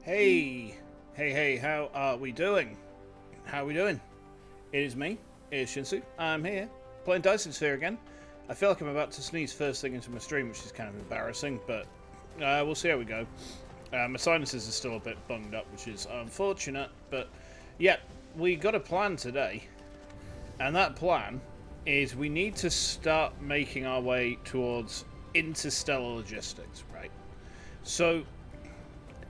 Hey, hey, how are we doing? How are we doing? It is me, it is Shinsu. I'm here, playing Dyson Sphere again. I feel like I'm about to sneeze first thing into my stream, which is kind of embarrassing, but we'll see how we go. My sinuses are still a bit bunged up, which is unfortunate, but yeah, we got a plan today. And that plan is we need to start making our way towards interstellar logistics, right? So,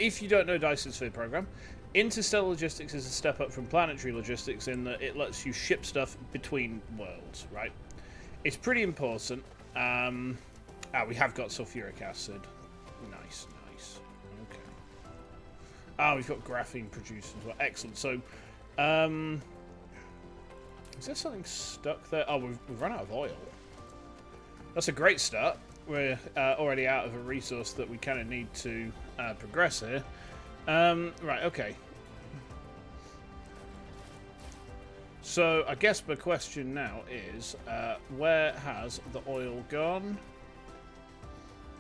if you don't know Dyson Sphere Program, interstellar logistics is a step up from planetary logistics in that it lets you ship stuff between worlds, right? It's pretty important. We have got sulfuric acid. Nice. Okay. We've got graphene produced as well. Excellent. So, is there something stuck there? Oh, we've run out of oil. That's a great start. We're already out of a resource that we kind of need to progress here. Right, okay. So, I guess my question now is, where has the oil gone?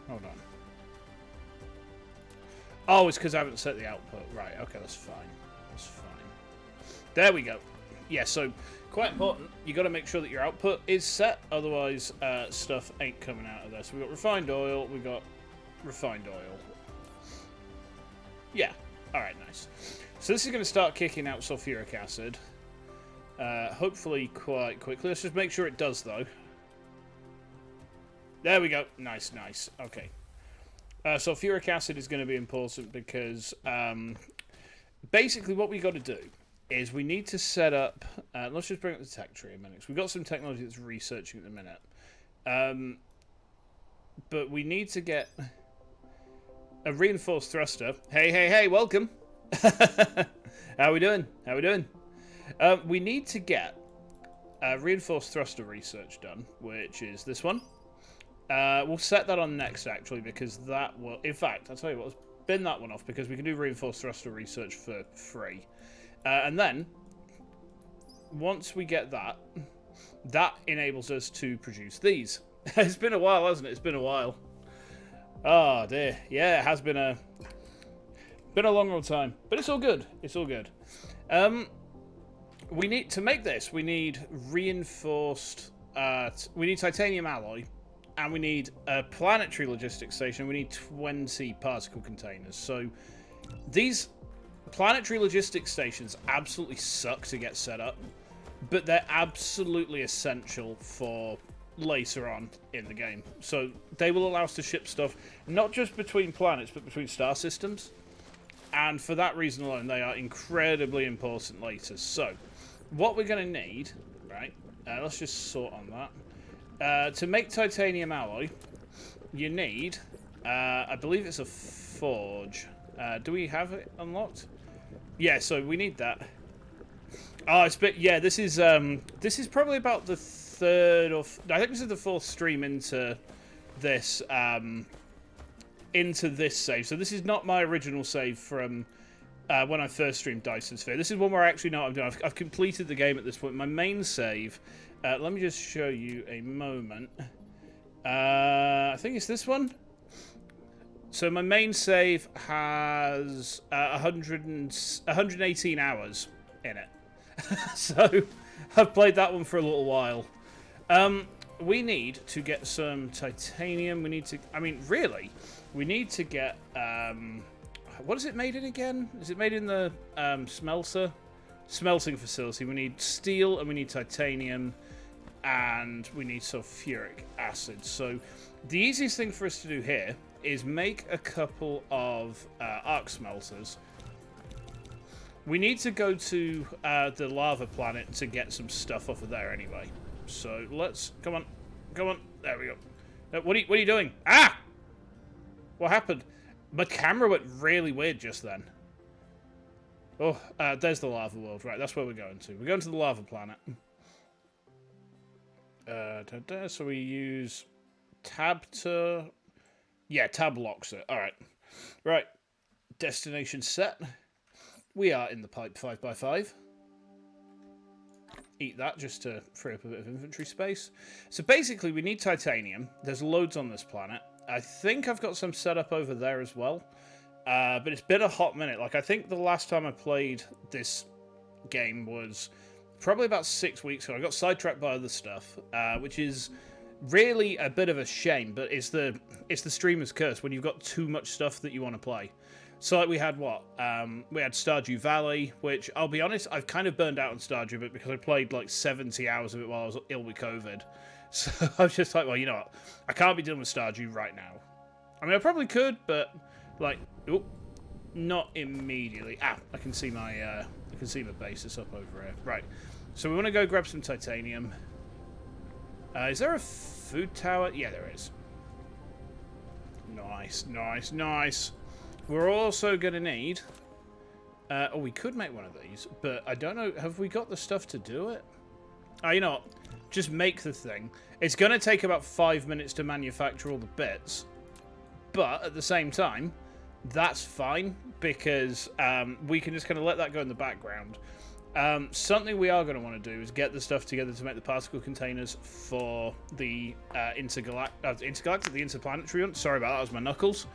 Hold on. Oh, it's because I haven't set the output. Right, okay, that's fine. That's fine. There we go. Yeah, so, quite important, you got to make sure that your output is set, otherwise stuff ain't coming out of there. So we got refined oil, we got refined oil. Yeah, alright, nice. So this is going to start kicking out sulfuric acid. Hopefully quite quickly. Let's just make sure it does, though. There we go. Nice. Okay. Sulfuric acid is going to be important because basically what we got to do is we need to set up... let's just bring up the tech tree a minute. We've got some technology that's researching at the minute. But we need to get a reinforced thruster. Hey, welcome. How we doing? We need to get a reinforced thruster research done, which is this one. We'll set that on next, actually, because that will... In fact, I'll tell you what, let's bin that one off, because we can do reinforced thruster research for free. And then, once we get that, that enables us to produce these. It's been a while, hasn't it? It's been a while. Oh, dear. Yeah, it has been a long old time. But it's all good. It's all good. We need, to make this, we need reinforced... we need titanium alloy. And we need a planetary logistics station. We need 20 particle containers. So, these... planetary logistics stations absolutely suck to get set up, but they're absolutely essential for later on in the game. So they will allow us to ship stuff not just between planets, but between star systems. And for that reason alone, they are incredibly important later. So what we're going to need, right, let's just sort on that. To make titanium alloy, you need, I believe it's a forge. Do we have it unlocked? Yeah, so we need that. Oh, it's bit. Yeah, this is probably about the third or I think this is the fourth stream into this save. So this is not my original save from when I first streamed Dyson Sphere. This is one where I actually know what I'm doing. I've completed the game at this point. My main save. Let me just show you a moment. I think it's this one. So my main save has 118 hours in it. So I've played that one for a little while. We need to get some titanium. We need to... I mean, really, we need to get... what is it made in again? Is it made in the smelting facility? We need steel and we need titanium and we need sulfuric acid. So the easiest thing for us to do here is make a couple of arc smelters. We need to go to the lava planet to get some stuff off of there anyway. So let's... Come on. There we go. What are you doing? Ah! What happened? My camera went really weird just then. Oh, there's the lava world. Right, that's where we're going to. We're going to the lava planet. So we use tab to... Yeah, tab locks it. Alright. Right. Destination set. We are in the pipe 5x5. Eat that just to free up a bit of inventory space. So basically we need titanium. There's loads on this planet. I think I've got some set up over there as well. But it's been a hot minute. Like, I think the last time I played this game was probably about 6 weeks ago. I got sidetracked by other stuff, which is really a bit of a shame, but it's the streamer's curse when you've got too much stuff that you want to play. So like we had we had Stardew Valley, which I'll be honest, I've kind of burned out on Stardew, but because I played like 70 hours of it while I was ill with COVID. So I was just like, well, you know what? I can't be dealing with Stardew right now. I mean, I probably could, but like, not immediately. I can see my basis up over here. Right. So we want to go grab some titanium. Is there a food tower? Yeah, there is. Nice, nice, nice. We're also going to need... we could make one of these, but I don't know. Have we got the stuff to do it? You know what? Just make the thing. It's going to take about 5 minutes to manufacture all the bits. But at the same time, that's fine, because we can just kind of let that go in the background. Something we are going to want to do is get the stuff together to make the particle containers for the the interplanetary one. Sorry about that, was my knuckles.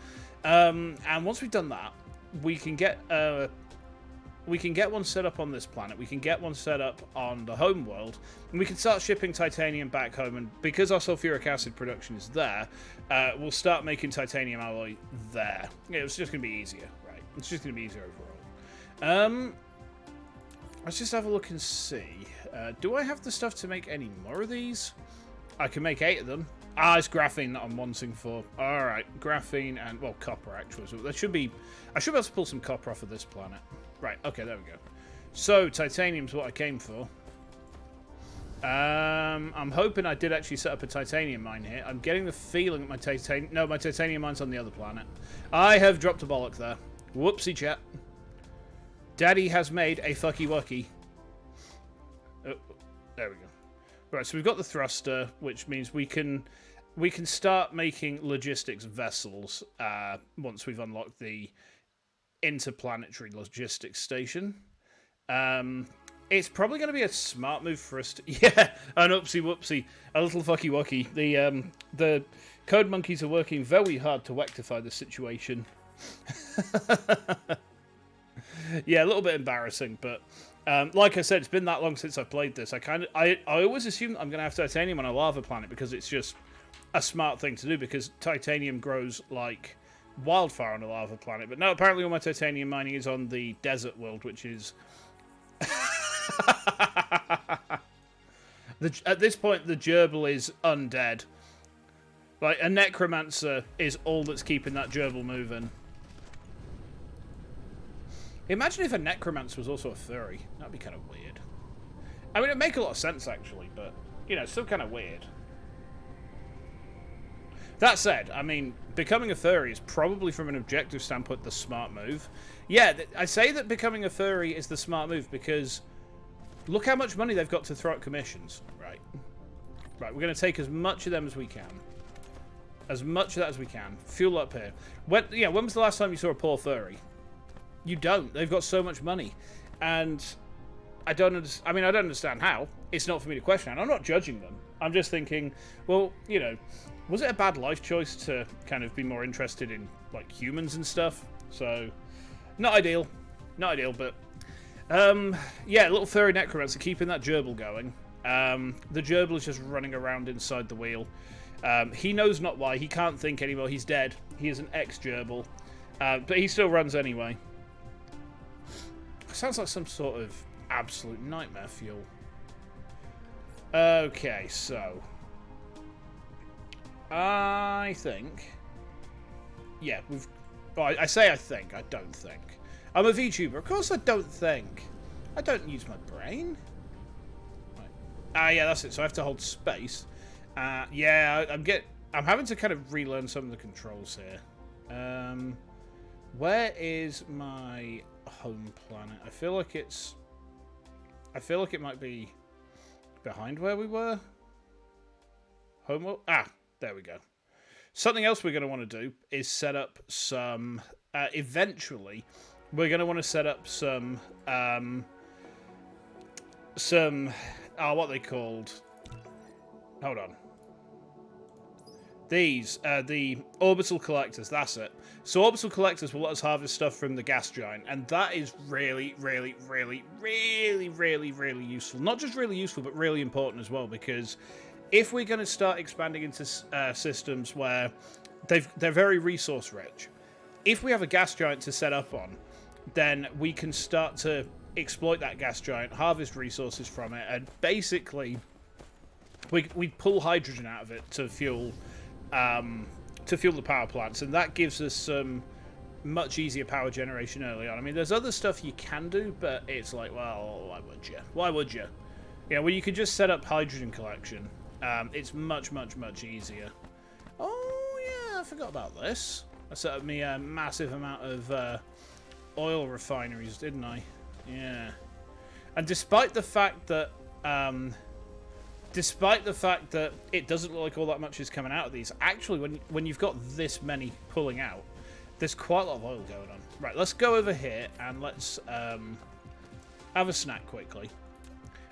And once we've done that, we can get one set up on this planet. We can get one set up on the home world, and we can start shipping titanium back home. And because our sulfuric acid production is there, we'll start making titanium alloy there. Yeah, it's just going to be easier, right? It's just going to be easier overall. Let's just have a look and see. Do I have the stuff to make any more of these? I can make 8 of them. It's graphene that I'm wanting for. Alright, graphene and, well, copper, actually. So I should be able to pull some copper off of this planet. Right, okay, there we go. So, titanium's what I came for. I'm hoping I did actually set up a titanium mine here. I'm getting the feeling that my titanium mine's on the other planet. I have dropped a bollock there. Whoopsie, chat. Daddy has made a fucky wucky. Oh, there we go. Right, so we've got the thruster, which means we can start making logistics vessels once we've unlocked the interplanetary logistics station. It's probably going to be a smart move for us to... Yeah, an oopsie whoopsie, a little fucky wucky. The code monkeys are working very hard to rectify the situation. Yeah, a little bit embarrassing, but like I said, it's been that long since I've played this. I always assume I'm going to have titanium on a lava planet because it's just a smart thing to do, because titanium grows like wildfire on a lava planet. But no, apparently all my titanium mining is on the desert world, which is... At this point, the gerbil is undead. Like, a necromancer is all that's keeping that gerbil moving. Imagine if a necromancer was also a furry. That'd be kind of weird. I mean, it'd make a lot of sense, actually, but, you know, it's still kind of weird. That said, I mean, becoming a furry is probably, from an objective standpoint, the smart move. Yeah, I say that becoming a furry is the smart move because look how much money they've got to throw at commissions. Right. Right, we're going to take as much of them as we can. As much of that as we can. Fuel up here. When was the last time you saw a poor furry? You don't. They've got so much money. And I don't understand how. It's not for me to question. And I'm not judging them. I'm just thinking, well, you know, was it a bad life choice to kind of be more interested in, like, humans and stuff? So, not ideal. Not ideal, but... yeah, little furry necromancer keeping that gerbil going. The gerbil is just running around inside the wheel. He knows not why. He can't think anymore. He's dead. He is an ex-gerbil. But he still runs anyway. Sounds like some sort of absolute nightmare fuel. Okay, so... I think... Yeah, we've... Well, I say I think. I don't think. I'm a VTuber. Of course I don't think. I don't use my brain. Right. Yeah, that's it. So I have to hold space. Yeah, I'm having to kind of relearn some of the controls here. Where is my home planet? I feel like it might be behind where we were. Home world? There we go. Something else we're going to want to do is set up some... eventually, we're going to want to set up some... what are they called? Hold on. These, the orbital collectors, that's it. So orbital collectors will let us harvest stuff from the gas giant, and that is really, really, really, really, really, really useful. Not just really useful, but really important as well, because if we're going to start expanding into systems where they're very resource rich, if we have a gas giant to set up on, then we can start to exploit that gas giant, harvest resources from it, and basically we pull hydrogen out of it to fuel the power plants, and that gives us some much easier power generation early on. I mean, there's other stuff you can do, but it's like, well, why would you? Why would you? Yeah, well, you could just set up hydrogen collection. It's much, much, much easier. Oh, yeah, I forgot about this. I set up me a massive amount of oil refineries, didn't I? Yeah. And despite the fact that it doesn't look like all that much is coming out of these, actually, when you've got this many pulling out, there's quite a lot of oil going on. Right, let's go over here and let's have a snack quickly.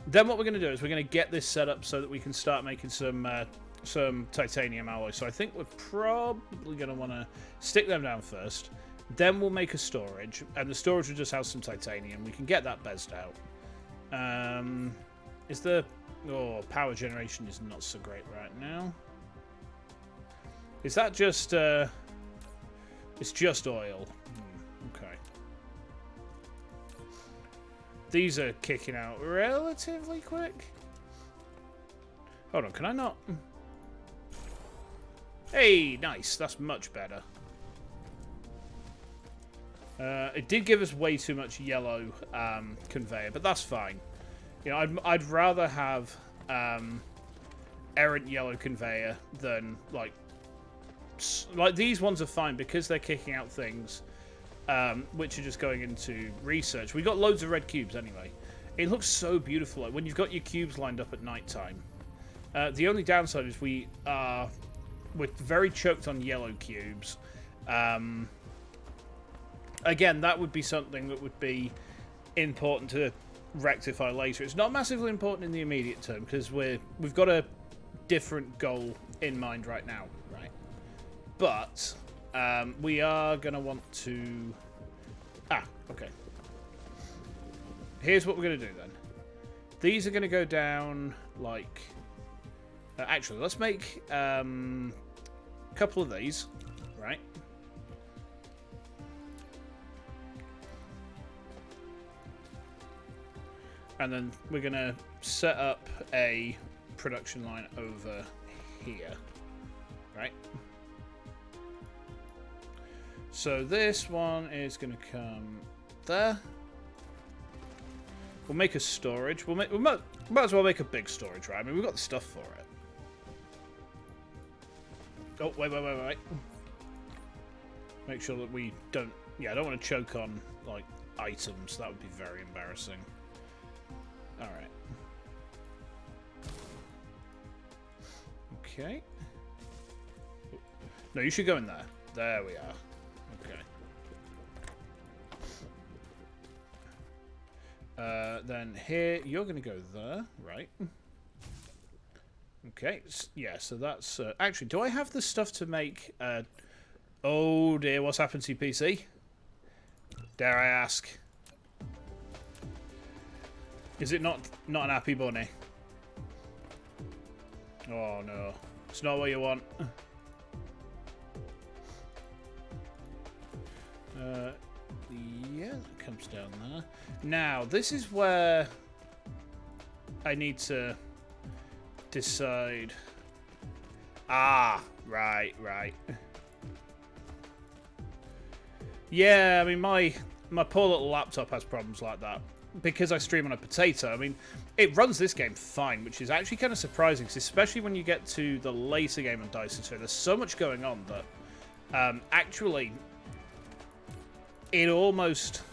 Then what we're going to do is we're going to get this set up so that we can start making some titanium alloy. So I think we're probably going to want to stick them down first. Then we'll make a storage, and the storage will just have some titanium. We can get that bezzed out. Is the... Oh, power generation is not so great right now. Is that just... It's just oil. Okay. These are kicking out relatively quick. Hold on, can I not... Hey, nice. That's much better. It did give us way too much yellow conveyor, but that's fine. You know, I'd rather have errant yellow conveyor than like these ones are fine because they're kicking out things which are just going into research. We got loads of red cubes anyway. It looks so beautiful like, when you've got your cubes lined up at night time. The only downside is we're very choked on yellow cubes. Again, that would be something that would be important to rectify later. It's not massively important in the immediate term because we've got a different goal in mind right now, right? But we are going to want to... okay. Here's what we're going to do then. These are going to go down like... actually, let's make a couple of these, right? And then we're going to set up a production line over here, right? So this one is going to come there. We'll make a storage. We might as well make a big storage, right? I mean, we've got the stuff for it. Oh, wait. Make sure that we don't... Yeah, I don't want to choke on, like, items. That would be very embarrassing. Alright. Okay. No, you should go in there. There we are. Okay. Then here, you're going to go there, right? Okay, yeah, so that's... actually, do I have the stuff to make... oh dear, what's happened to your PC? Dare I ask? Is it not an happy bunny? Oh no, it's not what you want. Yeah, that comes down there. Now, this is where I need to decide. Ah, right. Yeah, I mean, my poor little laptop has problems like that. Because I stream on a potato, I mean, it runs this game fine, which is actually kind of surprising, especially when you get to the later game on Dyson Sphere. There's so much going on that actually it almost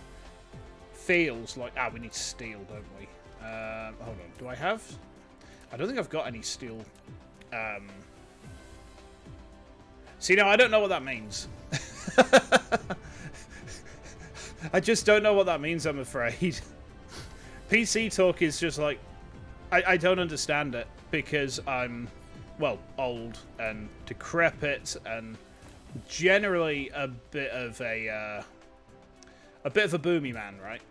feels like... we need steel, don't we? Hold on, do I have... I don't think I've got any steel. See, now, I don't know what that means. I just don't know what that means, I'm afraid. PC talk is just like... I don't understand it, because I'm well, old and decrepit and generally a bit of a boomy man, right?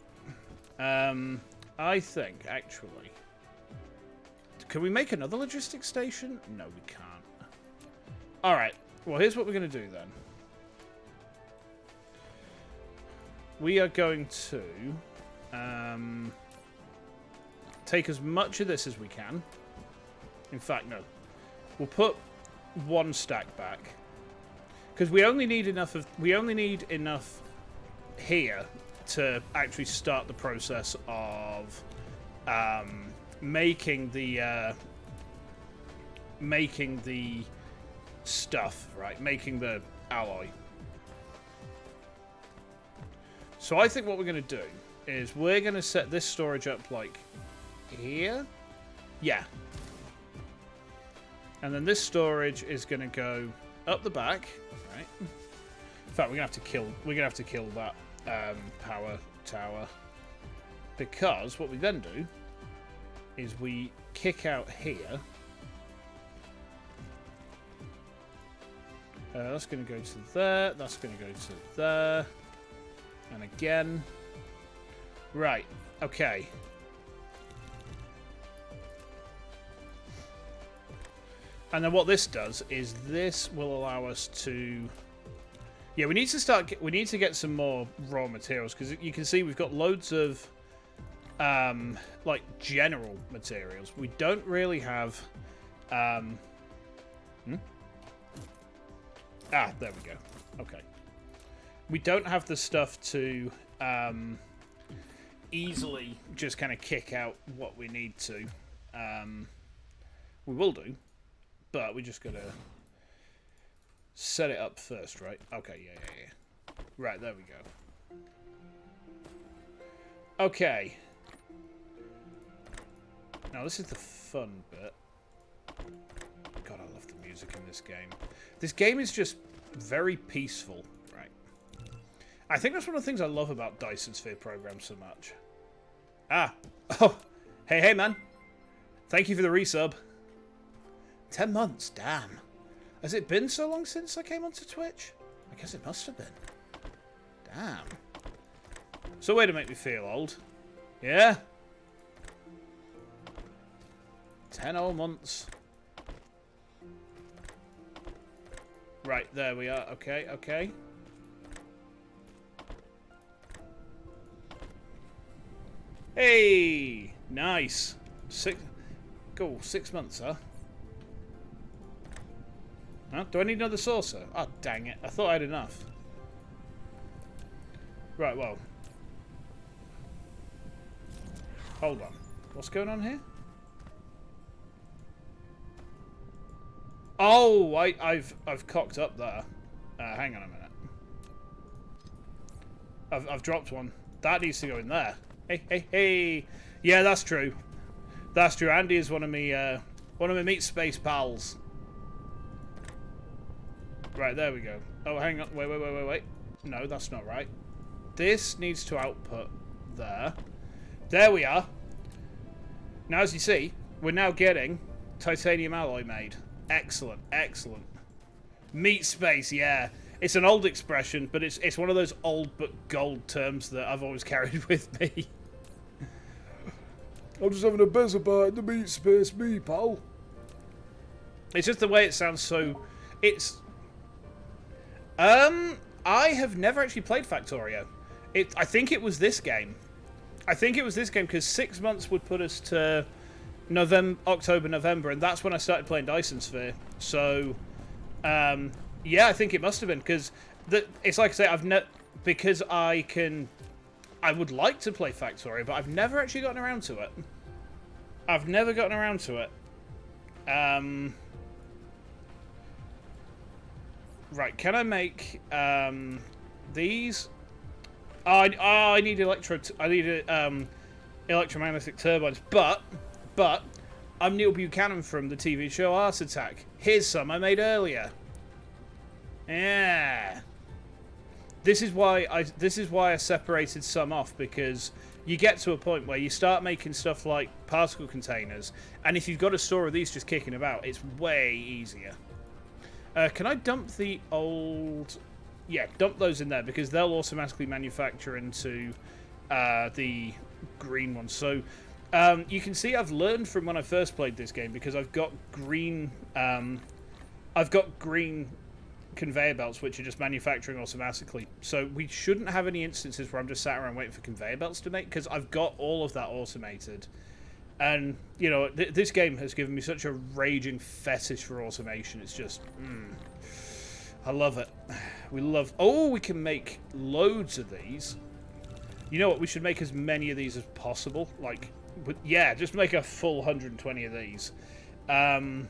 I think actually, can we make another logistics station? No, we can't. All right. Well, here's what we're going to do then. We are going to take as much of this as we can. In fact, no. We'll put one stack back because we only need enough here to actually start the process of making the stuff, right? Making the alloy. So I think what we're going to do is we're going to set this storage up like here. Yeah. And then this storage is going to go up the back, right? In fact, we're going to have to kill that power tower, because what we then do is we kick out here. That's going to go to there. That's going to go to there. And again. Right. Okay. And then what this does is this will allow us to... Yeah, we need to get some more raw materials, because you can see we've got loads of like general materials. We don't really have Ah, there we go. Okay. We don't have the stuff to easily just kind of kick out what we need to. We will do, but we just gotta set it up first, right? Okay, yeah. Right, there we go. Okay. Now this is the fun bit. God, I love the music in this game. This game is just very peaceful, right? I think that's one of the things I love about Dyson Sphere Program so much. Ah. Oh. Hey, man. Thank you for the resub. 10 months, damn. Has it been so long since I came onto Twitch? I guess it must have been. Damn. So way to make me feel old. Yeah? 10 whole months. Right, there we are. Okay, okay. Hey! Nice. 6 months, huh? Huh? Do I need another saucer? Oh, dang it. I thought I had enough. Right, well. Hold on. What's going on here? Oh, I've cocked up there. Hang on a minute. I've dropped one. That needs to go in there. Hey. Yeah, that's true. That's true. Andy is one of my meat space pals. Right, there we go. Oh, hang on. Wait. No, that's not right. This needs to output there. There we are. Now, as you see, we're now getting titanium alloy made. Excellent, excellent. Meat space, yeah. It's an old expression, but it's one of those old but gold terms that I've always carried with me. I'm just having a buzz about the meat space, me pal. It's just the way it sounds. So, it's. I have never actually played Factorio. I think it was this game. Because 6 months would put us to October, November, and that's when I started playing Dyson Sphere. So, yeah, I think it must have been, because it's like I say, because I would like to play Factorio, but I've never actually gotten around to it. Right, can I make these? I need electromagnetic turbines, but I'm Neil Buchanan from the TV show Art Attack. Here's some I made earlier. Yeah. This is why I separated some off, because you get to a point where you start making stuff like particle containers, and if you've got a store of these just kicking about, it's way easier. Can I dump the old... Yeah, dump those in there, because they'll automatically manufacture into the green ones. So you can see I've learned from when I first played this game, because I've got green conveyor belts which are just manufacturing automatically. So we shouldn't have any instances where I'm just sat around waiting for conveyor belts to make, because I've got all of that automated. And, you know, this game has given me such a raging fetish for automation. It's just, I love it. We love... Oh, we can make loads of these. You know what? We should make as many of these as possible. Like, yeah, just make a full 120 of these. And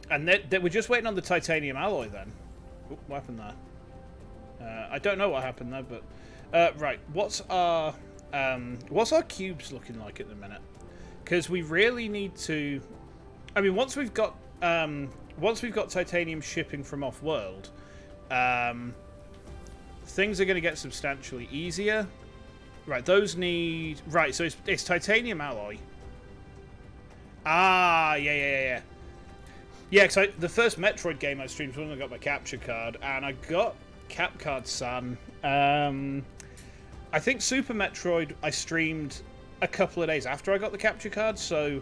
we're just waiting on the titanium alloy then. Ooh, what happened there? I don't know what happened there, but... right, what's our cubes looking like at the minute? Because we really need to... I mean, once we've got titanium shipping from off-world, things are going to get substantially easier. Right, those need... Right, so it's titanium alloy. Ah, yeah. Yeah, because the first Metroid game I streamed was when I got my capture card, and I got Cap Card San. I think Super Metroid I streamed a couple of days after I got the capture card, so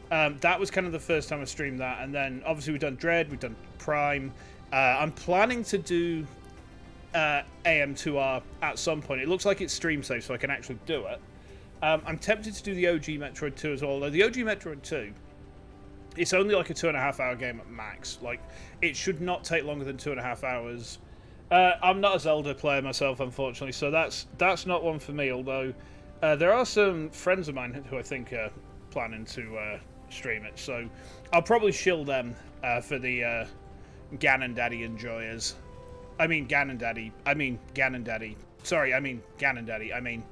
that was kind of the first time I streamed that. And then obviously we've done Dread, we've done Prime. I'm planning to do AM2R at some point. It looks like it's stream safe, so I can actually do it. I'm tempted to do the OG Metroid 2 as well, although the OG Metroid 2, it's only like a 2.5 hour game at max. Like, it should not take longer than 2.5 hours. I'm not a Zelda player myself, unfortunately, so that's not one for me, although there are some friends of mine who I think are planning to stream it, so I'll probably shill them for the Ganon Daddy enjoyers. I mean Ganon Daddy. Sorry, I mean Ganon Daddy. I mean...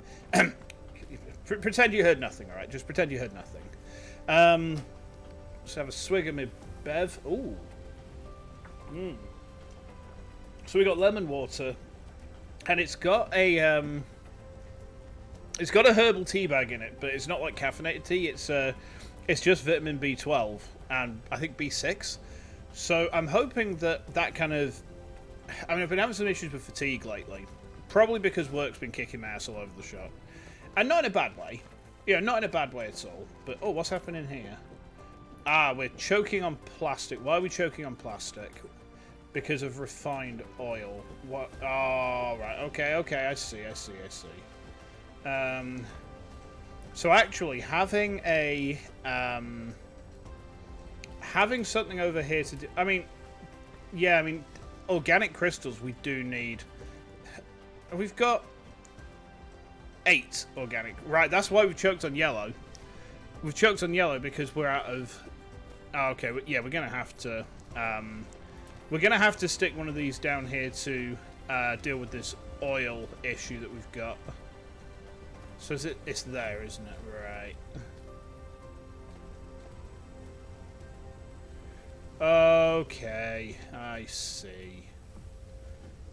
pretend you heard nothing, alright? Just pretend you heard nothing. Let's have a swig of my bev. Ooh. So we got lemon water, and it's got a herbal tea bag in it, but it's not like caffeinated tea. It's just vitamin B12 and I think B6. So I'm hoping that kind of... I mean, I've been having some issues with fatigue lately, probably because work's been kicking my ass all over the shop, and not in a bad way. Yeah, not in a bad way at all. But oh, what's happening here? Ah, we're choking on plastic. Why are we choking on plastic? Because of refined oil. What? Oh, right. Okay. I see. So actually, having something over here to do... I mean, yeah, organic crystals we do need. We've got 8 organic. Right, that's why we've choked on yellow. We've choked on yellow because we're out of... Oh, okay, yeah, we're going to have to... we're going to have to stick one of these down here to deal with this oil issue that we've got. So it's there, isn't it? Right. Okay, I see.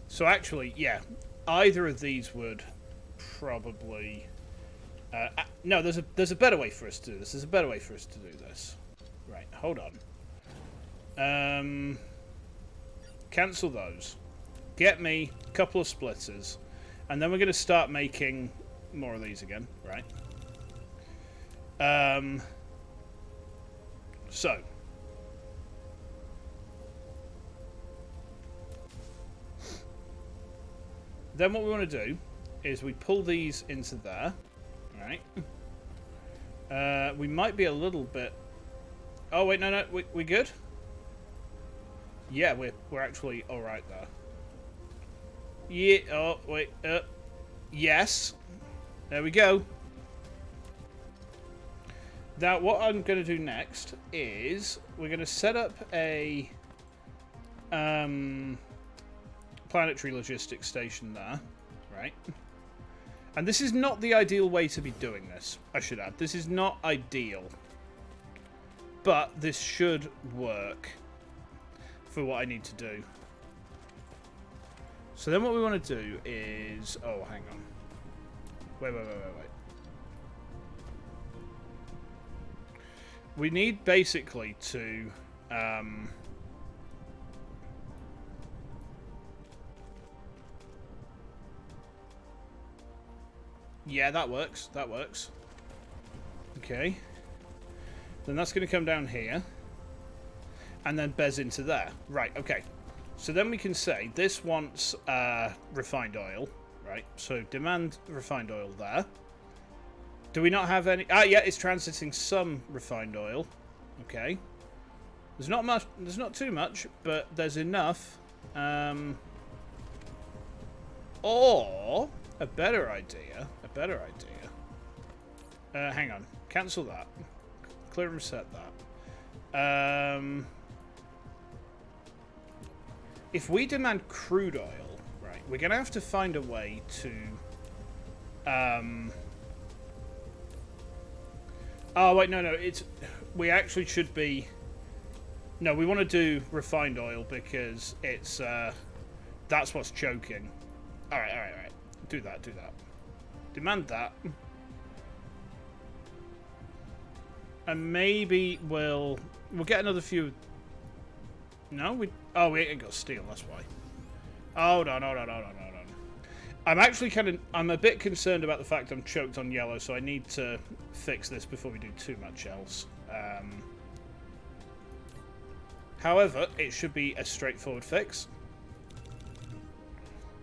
So actually, yeah, either of these would probably... no, there's a better way for us to do this. There's a better way for us to do this. Right, hold on. Cancel those. Get me a couple of splitters. And then we're going to start making more of these again, right? So. Then what we want to do is we pull these into there, right? We might be a little bit... Oh, wait, no, we good? Yeah, we're actually all right there. Yeah, oh, wait, yes. There we go. Now, what I'm going to do next is we're going to set up a planetary logistics station there, right? And this is not the ideal way to be doing this, I should add. This is not ideal. But this should work for what I need to do. So then what we want to do is... Oh, hang on. Wait. We need basically to... yeah, that works. That works. Okay. Then that's going to come down here. And then bez into there. Right, okay. So then we can say this wants refined oil. Right, so demand refined oil there. Do we not have any... ah, yeah, it's transiting some refined oil. Okay. There's not much. There's not too much, but there's enough. Or a better idea. A better idea. Hang on. Cancel that. Clear and reset that. If we demand crude oil, right, we're gonna have to find a way to. Oh wait, no, it's. We actually should be. No, we want to do refined oil because it's that's what's choking. All right. Do that. Demand that. And maybe we'll get another few. No, we ain't got steel. That's why. Hold on. I'm actually I'm a bit concerned about the fact I'm choked on yellow, so I need to fix this before we do too much else. However, it should be a straightforward fix.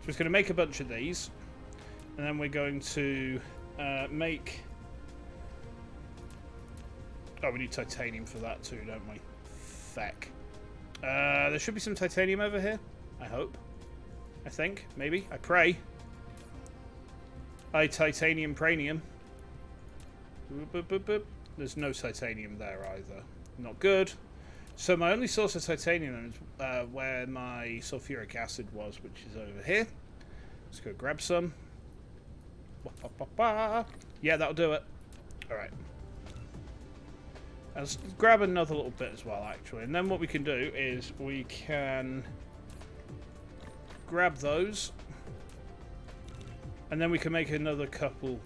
So it's going to make a bunch of these, and then we're going to make... oh, we need titanium for that too, don't we? Feck. There should be some titanium over here, I hope. I think, maybe. I pray. Titanium pranium. Boop, boop, boop. There's no titanium there either. Not good. So my only source of titanium is where my sulfuric acid was, which is over here. Let's go grab some. Yeah, that'll do it. Alright. Let's grab another little bit as well, actually. And then what we can do is we can grab those. And then we can make another couple.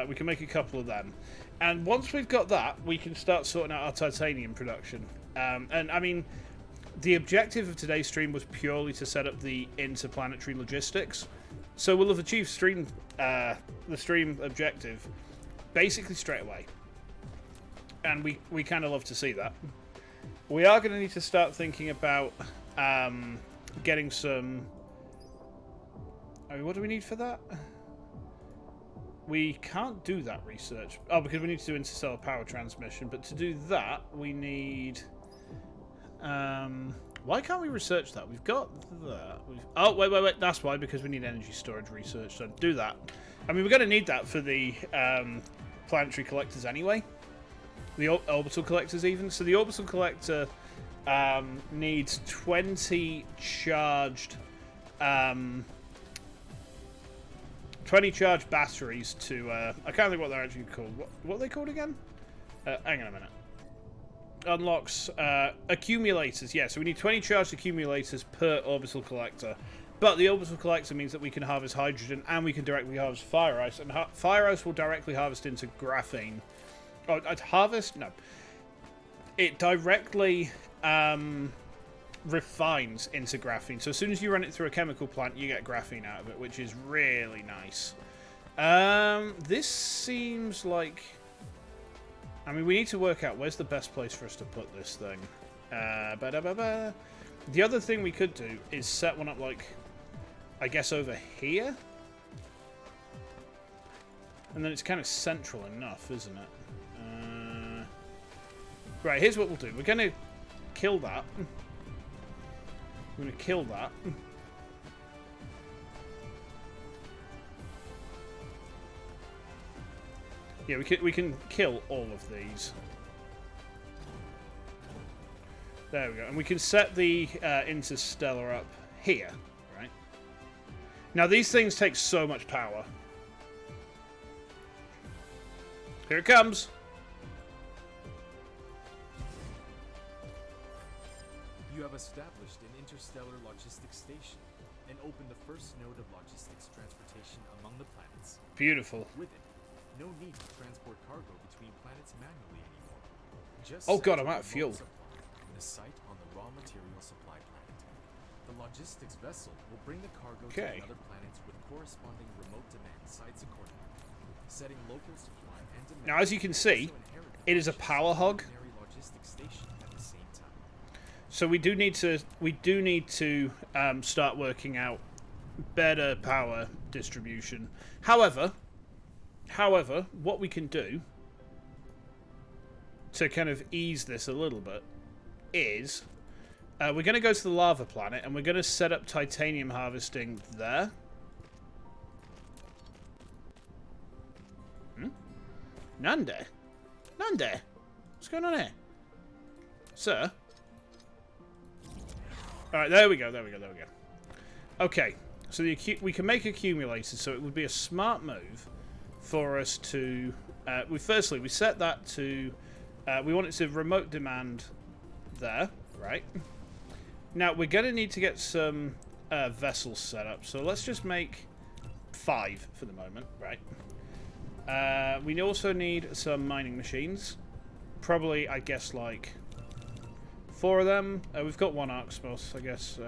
We can make a couple of them. And once we've got that, we can start sorting out our titanium production. And I mean, the objective of today's stream was purely to set up the interplanetary logistics. So we'll have achieved the stream objective basically straight away. And we kind of love to see that. We are going to need to start thinking about getting some... I mean, what do we need for that? We can't do that research. Oh, because we need to do interstellar power transmission. But to do that, we need... why can't we research that? We've got that. Oh, wait. That's why, because we need energy storage research. So do that. I mean, we're going to need that for the planetary collectors anyway. The orbital collectors even. So the orbital collector needs 20 charged... 20 charged batteries to... I can't think what they're actually called. What are they called again? Hang on a minute. Unlocks accumulators. Yeah, so we need 20 charged accumulators per orbital collector. But the orbital collector means that we can harvest hydrogen and we can directly harvest fire ice. And fire ice will directly harvest into graphene. Oh, harvest? No. It directly refines into graphene. So as soon as you run it through a chemical plant, you get graphene out of it, which is really nice. This seems like... I mean, we need to work out where's the best place for us to put this thing. The other thing we could do is set one up, like, I guess over here? And then it's kind of central enough, isn't it? Right, here's what we'll do. We're going to kill that. We're going to kill that. Yeah, we can kill all of these. There we go. And we can set the interstellar up here, right? Now, these things take so much power. Here it comes. You have established an interstellar logistics station and opened the first node of logistics transportation among the planets. Beautiful. With it, no need to transport cargo between planets manually anymore. Just Oh god, south I'm out of remote fuel. supply, the site on the raw material supply planet. The logistics vessel will bring the cargo to Okay. the other planets with corresponding remote demand sites accordingly, setting local supply and demand. Now, as you can see, it is a power hog. Logistics station at the same time. So we do need to start working out better power distribution. However, what we can do to kind of ease this a little bit is we're going to go to the lava planet and we're going to set up titanium harvesting there. Nande? What's going on here? Sir? Alright, there we go. Okay, so we can make accumulators, so it would be a smart move for us to... we set that to... we want it to remote demand there, right? Now, we're going to need to get some vessels set up, so let's just make 5 for the moment, right? We also need some mining machines. Probably, I guess, like 4 of them. We've got 1 arc smelter, I guess.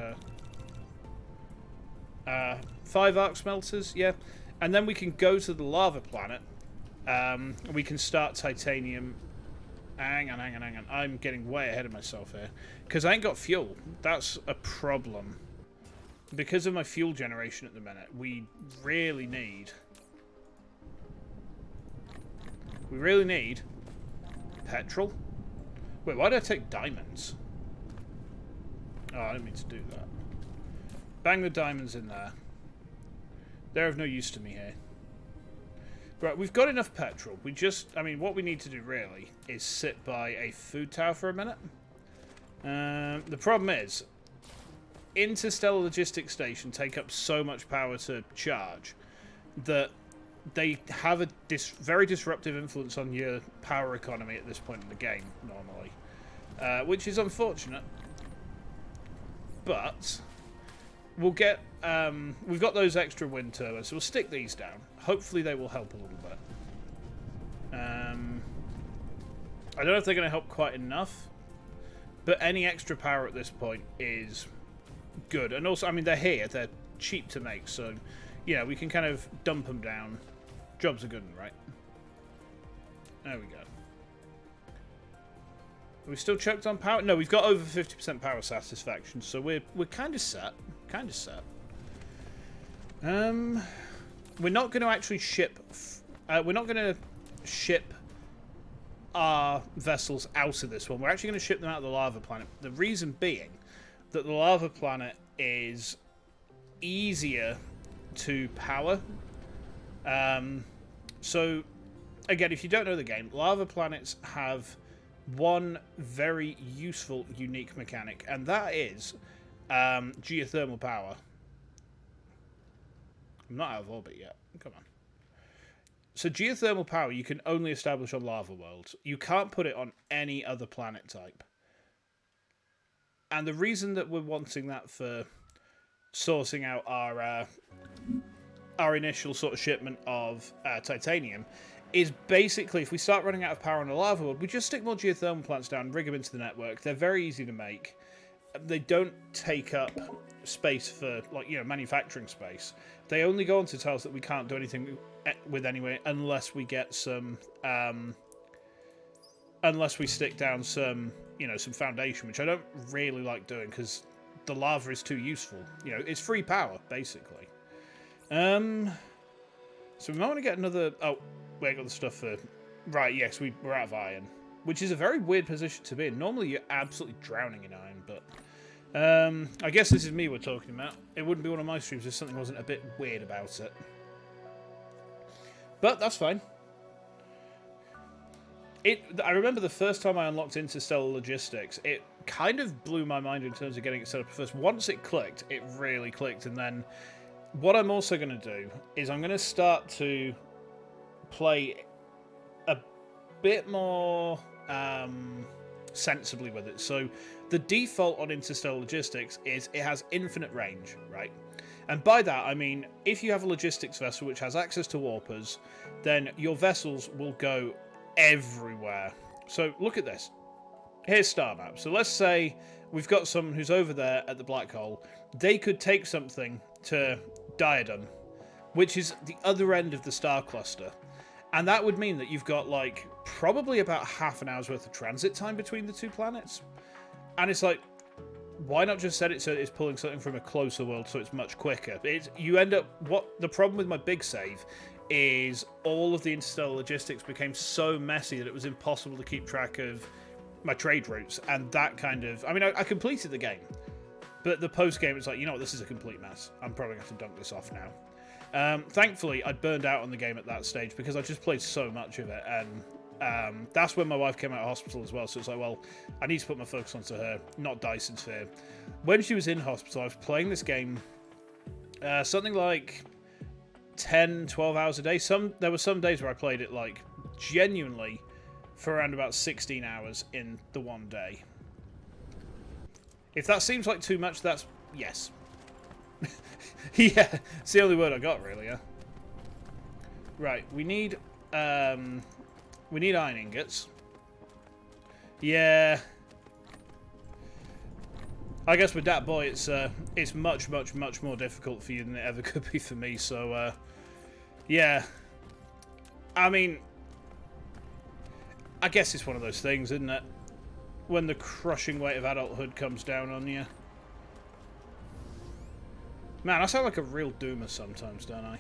5 arc smelters, yeah. And then we can go to the lava planet. We can start titanium. Hang on. I'm getting way ahead of myself here. Because I ain't got fuel. That's a problem. Because of my fuel generation at the minute, we really need petrol. Wait, why did I take diamonds? Oh, I didn't mean to do that. Bang the diamonds in there. They're of no use to me here. Right, we've got enough petrol. What we need to do really is sit by a food tower for a minute. The problem is, interstellar logistics stations take up so much power to charge that they have a very disruptive influence on your power economy at this point in the game, normally. Which is unfortunate. But we'll get... we've got those extra wind turbines, so we'll stick these down. Hopefully they will help a little bit. I don't know if they're going to help quite enough, but any extra power at this point is good. And also, I mean, they're here. They're cheap to make, so, yeah, we can kind of dump them down. Jobs are good, right? There we go. Are we still choked on power? No, we've got over 50% power satisfaction, so we're kind of set. We're not going to actually ship... we're not going to ship our vessels out of this one. We're actually going to ship them out of the lava planet. The reason being that the lava planet is easier to power. So, again, if you don't know the game, lava planets have one very useful, unique mechanic, and that is geothermal power. I'm not out of orbit yet. Come on. So geothermal power you can only establish on lava worlds. You can't put it on any other planet type. And the reason that we're wanting that for sourcing out our initial sort of shipment of titanium is basically if we start running out of power on a lava world, we just stick more geothermal plants down, rig them into the network. They're very easy to make. They don't take up space for, like, you know, manufacturing space. They only go onto tiles that we can't do anything with anyway, unless we get some, unless we stick down some, you know, some foundation, which I don't really like doing because the lava is too useful. You know, it's free power, basically. So we might want to get another... Oh, we ain't got the stuff for... Right, yes, we're out of iron. Which is a very weird position to be in. Normally you're absolutely drowning in iron, but... I guess this is me we're talking about. It wouldn't be one of my streams if something wasn't a bit weird about it. But that's fine. I remember the first time I unlocked Interstellar Logistics, it kind of blew my mind in terms of getting it set up first. Once it clicked, it really clicked, and then... What I'm also going to do is I'm going to start to play a bit more sensibly with it. So the default on Interstellar Logistics is it has infinite range, right? And by that, I mean, if you have a logistics vessel which has access to warpers, then your vessels will go everywhere. So look at this. here's star map. So let's say we've got someone who's over there at the black hole. They could take something to Diadem, which is the other end of the star cluster. And that would mean that you've got, like, probably about half an hour's worth of transit time between the two planets. And it's like, why not just set it so it's pulling something from a closer world so it's much quicker? You end up... The problem with my big save is all of the interstellar logistics became so messy that it was impossible to keep track of my trade routes. And that kind of... I mean, I completed the game. But the post-game, it's like, you know what, this is a complete mess. I'm probably going to have to dunk this off now. Thankfully, I'd burned out on the game at that stage because I just played so much of it, and that's when my wife came out of hospital as well, so it's like, well, I need to put my focus onto her, not Dyson Sphere. When she was in hospital, I was playing this game something like 10, 12 hours a day. There were some days where I played it, like, genuinely for around about 16 hours in the one day. If that seems like too much, that's... yes. Yeah, it's the only word I got, really, yeah. Right, we need iron ingots. Yeah. I guess with that boy, it's much, much, much more difficult for you than it ever could be for me, so, yeah. I mean, I guess it's one of those things, isn't it? When the crushing weight of adulthood comes down on you. Man, I sound like a real doomer sometimes, don't I?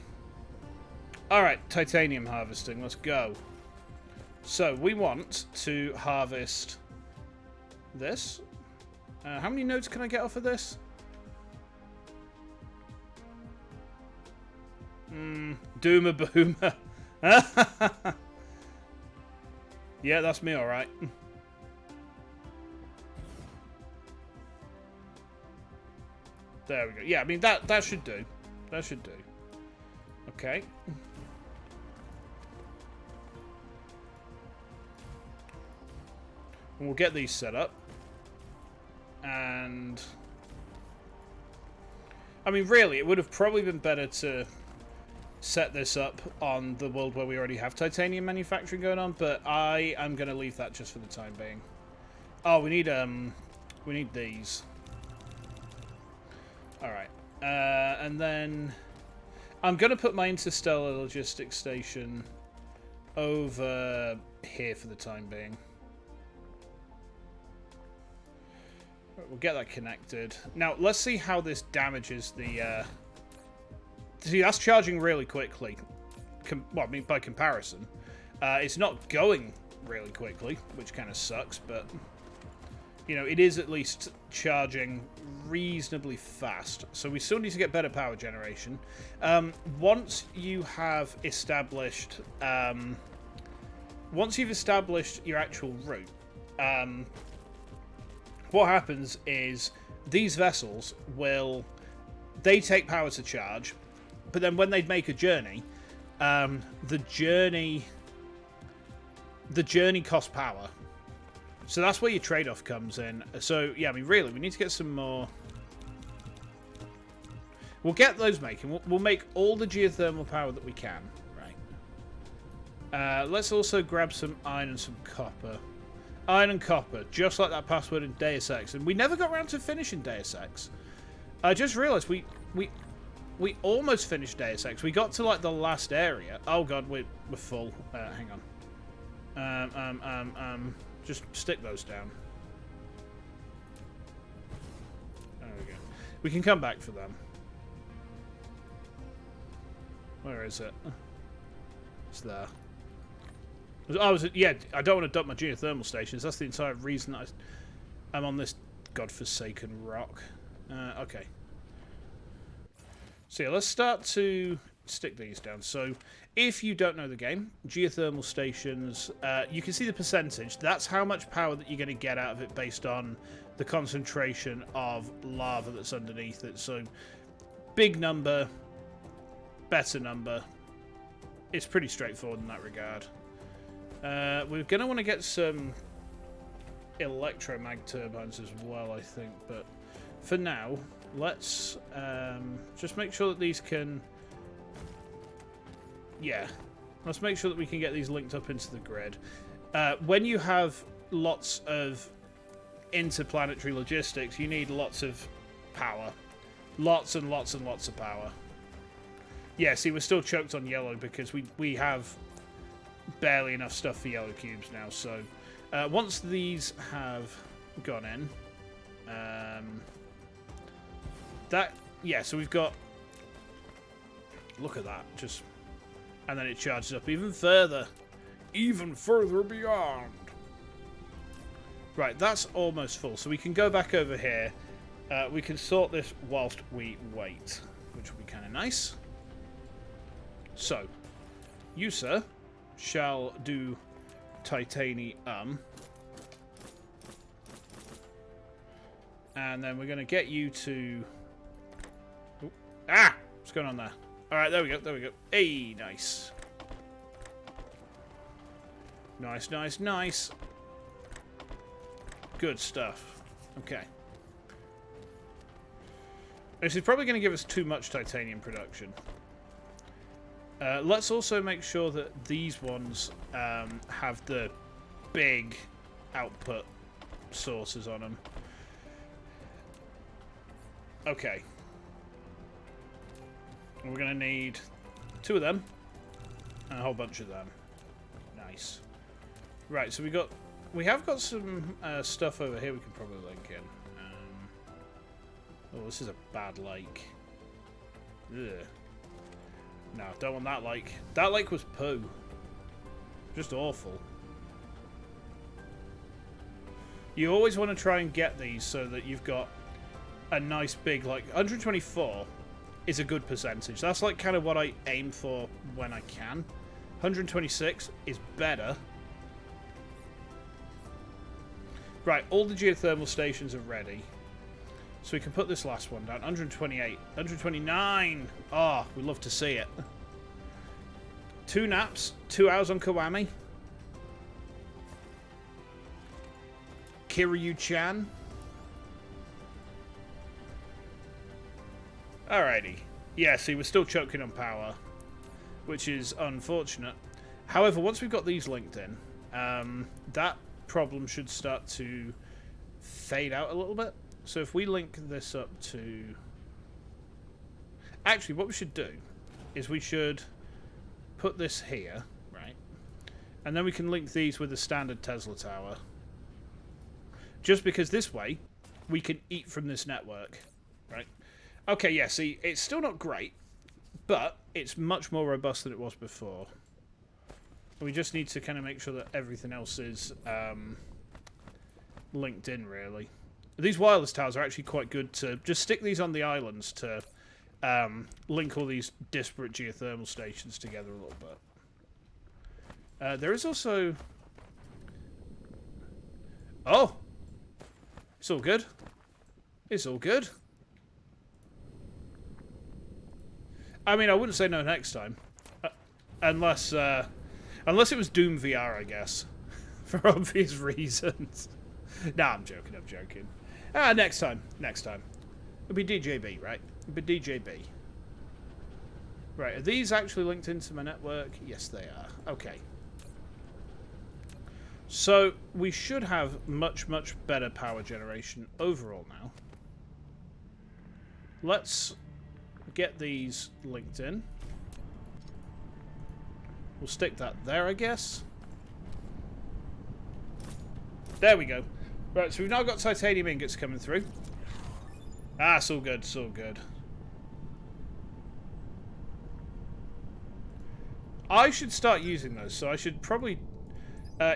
Alright, titanium harvesting. Let's go. So, we want to harvest this. How many nodes can I get off of this? Doomer boomer. Yeah, that's me, alright. There we go. Yeah, I mean, that should do. That should do. Okay. And we'll get these set up. And... I mean, really, it would have probably been better to set this up on the world where we already have titanium manufacturing going on, but I am going to leave that just for the time being. Oh, we need these. Alright, and then I'm going to put my interstellar logistics station over here for the time being. Right, we'll get that connected. Now, let's see how this damages the... See, that's charging really quickly. Well, I mean, by comparison. It's not going really quickly, which kind of sucks, but... You know, it is at least charging reasonably fast. So we still need to get better power generation. Once you have established... once you've established your actual route, what happens is these vessels will... They take power to charge, but then when they make a journey, the journey costs power. So that's where your trade-off comes in. So, yeah, I mean, really, we need to get some more... We'll get those making. We'll make all the geothermal power that we can. Right. Let's also grab some iron and some copper. Iron and copper, just like that password in Deus Ex. And we never got around to finishing Deus Ex. I just realised we almost finished Deus Ex. We got to, like, the last area. Oh, God, we're full. Hang on. Just stick those down. There we go. We can come back for them. Where is it? It's there. Yeah, I don't want to dump my geothermal stations. That's the entire reason I'm on this godforsaken rock. Okay. So yeah, let's start to stick these down. So if you don't know the game, geothermal stations, you can see the percentage. That's how much power that you're going to get out of it based on the concentration of lava that's underneath it. So big number, better number. It's pretty straightforward in that regard. We're going to want to get some electromag turbines as well, I think. But for now, let's just make sure that these can... Yeah, let's make sure that we can get these linked up into the grid. When you have lots of interplanetary logistics, you need lots of power. Lots and lots and lots of power. Yeah, see, we're still choked on yellow because we have barely enough stuff for yellow cubes now. So once these have gone in, so we've got, look at that, just, and then it charges up even further beyond. Right, that's almost full, so we can go back over here. We can sort this whilst we wait, which will be kind of nice. So, you, sir, shall do titanium. And then we're going to get you to... Ooh. Ah! What's going on there? Alright, there we go, there we go. Hey, nice. Nice, nice, nice. Good stuff. Okay. This is probably going to give us too much titanium production. Let's also make sure that these ones have the big output sources on them. Okay. We're going to need 2 of them and a whole bunch of them. Nice. Right, so we have got some stuff over here we can probably link in. Oh, this is a bad lake. Ugh. No, don't want that lake. That lake was poo. Just awful. You always want to try and get these so that you've got a nice big, like, 124 is a good percentage. That's like kind of what I aim for when I can. 126 is better. Right, all the geothermal stations are ready. So we can put this last one down. 128. 129. Oh, we love to see it. 2 naps. 2 hours on Kiwami. Kiryu-chan. Alrighty. Yeah, see, we're still choking on power, which is unfortunate. However, once we've got these linked in, that problem should start to fade out a little bit. So if we link this up to... Actually, what we should do is we should put this here, right? And then we can link these with the standard Tesla tower. Just because this way, we can eat from this network, right? Okay, yeah, see, it's still not great, but it's much more robust than it was before. We just need to kind of make sure that everything else is linked in, really. These wireless towers are actually quite good to just stick these on the islands to link all these disparate geothermal stations together a little bit. There is also... Oh! It's all good. It's all good. I mean, I wouldn't say no next time. Unless it was Doom VR, I guess. For obvious reasons. Nah, I'm joking, I'm joking. Next time. Next time. It'll be DJB, right? It'll be DJB. Right, are these actually linked into my network? Yes, they are. Okay. So, we should have much, much better power generation overall now. Let's get these linked in. We'll stick that there, I guess. There we go. Right, so we've now got titanium ingots coming through. Ah, it's all good, it's all good. I should start using those, so I should probably...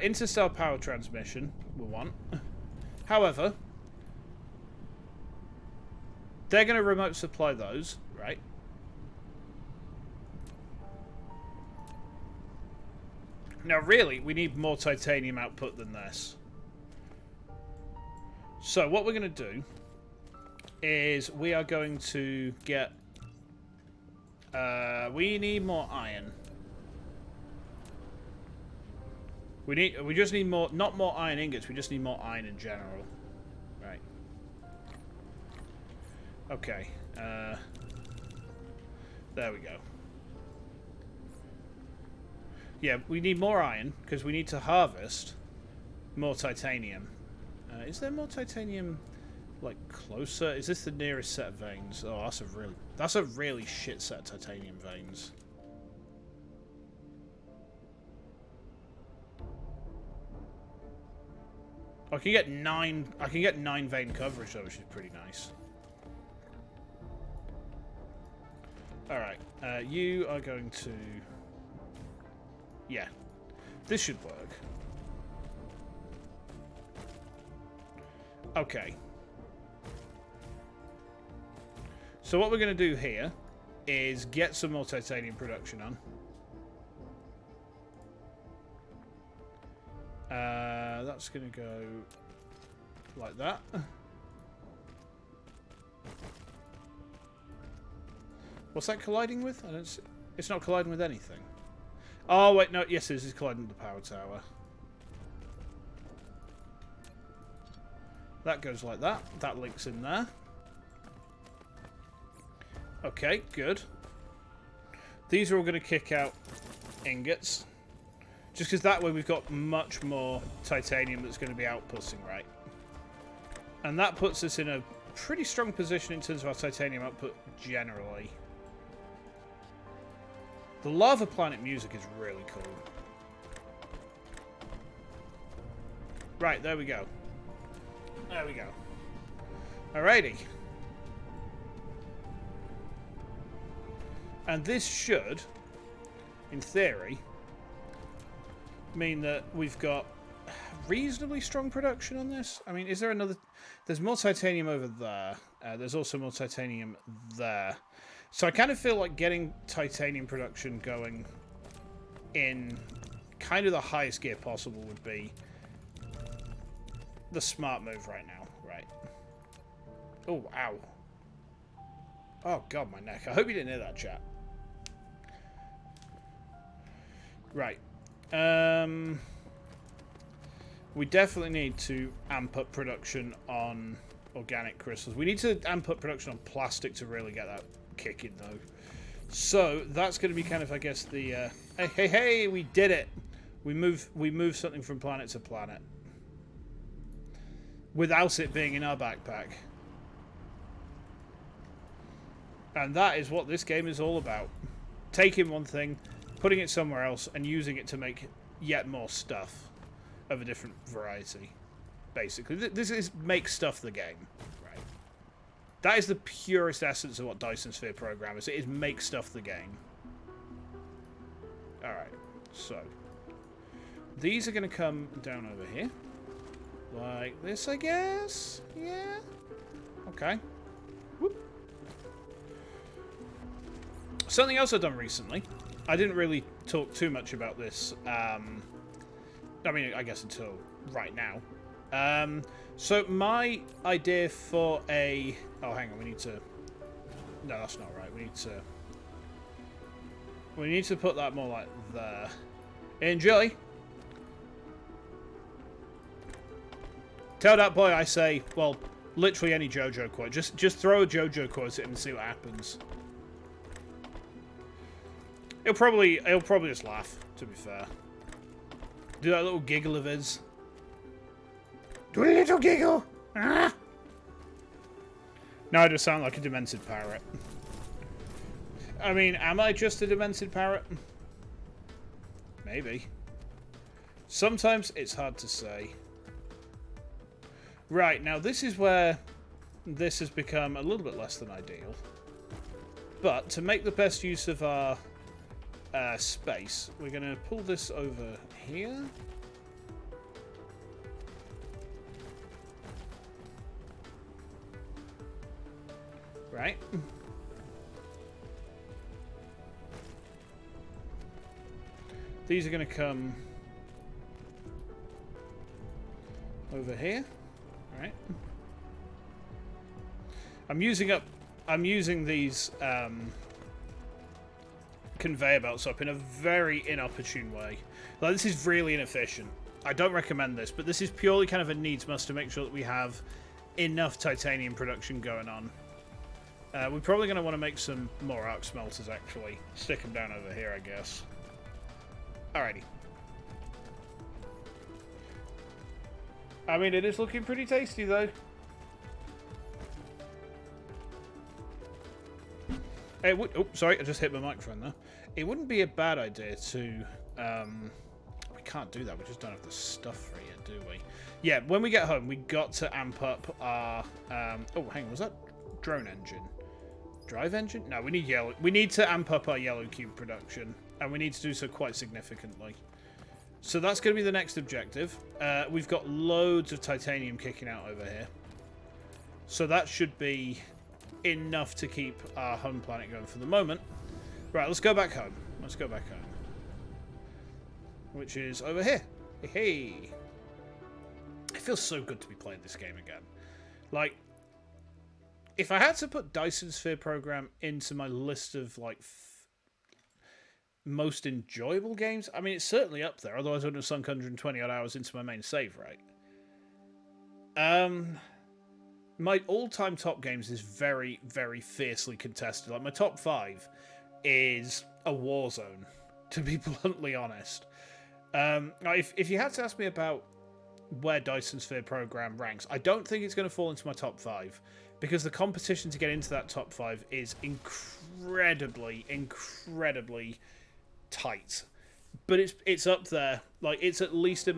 interstellar power transmission, we'll want. However, they're going to remote supply those, right? Now, really, we need more titanium output than this. So, what we're going to do is we are going to get... we need more iron. We just need more... Not more iron ingots, we just need more iron in general. Right. Okay. There we go. Yeah, we need more iron, because we need to harvest more titanium. Is there more titanium, like, closer? Is this the nearest set of veins? Oh, that's a really shit set of titanium veins. I can get 9 vein coverage though, which is pretty nice. Alright, you are going to... Yeah. This should work. Okay. So what we're going to do here is get some more titanium production on. That's going to go like that. What's that colliding with? I don't see. It's not colliding with anything. Oh, wait, no. Yes, this is colliding with the power tower. That goes like that. That links in there. Okay, good. These are all going to kick out ingots. Just because that way we've got much more titanium that's going to be outputting, right? And that puts us in a pretty strong position in terms of our titanium output generally. The lava planet music is really cool. Right, there we go. There we go. Alrighty. And this should, in theory, mean that we've got reasonably strong production on this. I mean, is there another... There's more titanium over there. There's also more titanium there. So I kind of feel like getting titanium production going in kind of the highest gear possible would be the smart move right now. Right. Oh, ow. Oh, God, my neck. I hope you didn't hear that, chat. Right. We definitely need to amp up production on organic crystals. We need to amp up production on plastic to really get that kicking, though. So that's going to be kind of, I guess, the hey, we did it. We move something from planet to planet without it being in our backpack. And that is what this game is all about. Taking one thing, putting it somewhere else, and using it to make yet more stuff of a different variety. Basically, this is make stuff the game. Right. That is the purest essence of what Dyson Sphere Program is. It is make stuff the game. Alright, so these are going to come down over here. Like this, I guess? Yeah? Okay. Whoop. Something else I've done recently. I didn't really talk too much about this. I mean, I guess until right now. So my idea for a... Oh, hang on. We need to... No, that's not right. We need to put that more like there. Enjoy. Tell that boy I say, well, literally any JoJo quote. Just throw a JoJo quote at him and see what happens. He'll probably just laugh, to be fair. Do that little giggle of his. Do a little giggle! Ah! Now I just sound like a demented parrot. I mean, am I just a demented parrot? Maybe. Sometimes it's hard to say. Right, now this is where this has become a little bit less than ideal. But to make the best use of our space, we're going to pull this over here. Right. These are going to come over here. Right. I'm using these conveyor belts up in a very inopportune way. Like, this is really inefficient. I don't recommend this, but this is purely kind of a needs must to make sure that we have enough titanium production going on. We're probably going to want to make some more arc smelters, actually. Stick them down over here, I guess. Alrighty. I mean, it is looking pretty tasty, though. It would, oh, sorry, I just hit my microphone there. It wouldn't be a bad idea to... we can't do that. We just don't have the stuff for it yet, do we? Yeah, when we get home, we got to amp up our... oh, hang on, was that drone engine? Drive engine? No, we need yellow. We need to amp up our yellow cube production, and we need to do so quite significantly. So that's going to be the next objective. We've got loads of titanium kicking out over here. So that should be enough to keep our home planet going for the moment. Right, let's go back home. Let's go back home. Which is over here. Hey. It feels so good to be playing this game again. Like, if I had to put Dyson Sphere Program into my list of, like, most enjoyable games, I mean, it's certainly up there. Otherwise, I would have sunk 120 odd hours into my main save, right? My all-time top games is very, very fiercely contested. Like, my top 5 is a war zone, to be bluntly honest. If you had to ask me about where Dyson Sphere Program ranks, I don't think it's going to fall into my top 5, because the competition to get into that top 5 is incredibly, incredibly tight. But it's up there. Like, it's at least in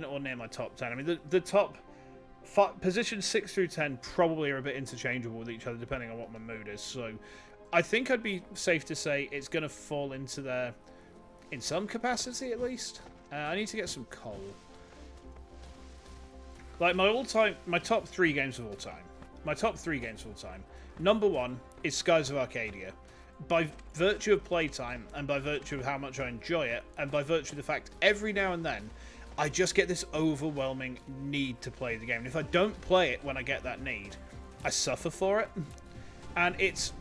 or near my top 10. I mean, the top positions 6 through 10 probably are a bit interchangeable with each other depending on what my mood is. So I think I'd be safe to say it's going to fall into there in some capacity at least. I need to get some coal. Like, my top 3 games of all time. My top 3 games of all time. Number 1 is Skies of Arcadia. By virtue of playtime, and by virtue of how much I enjoy it, and by virtue of the fact every now and then I just get this overwhelming need to play the game. And if I don't play it when I get that need, I suffer for it. And it's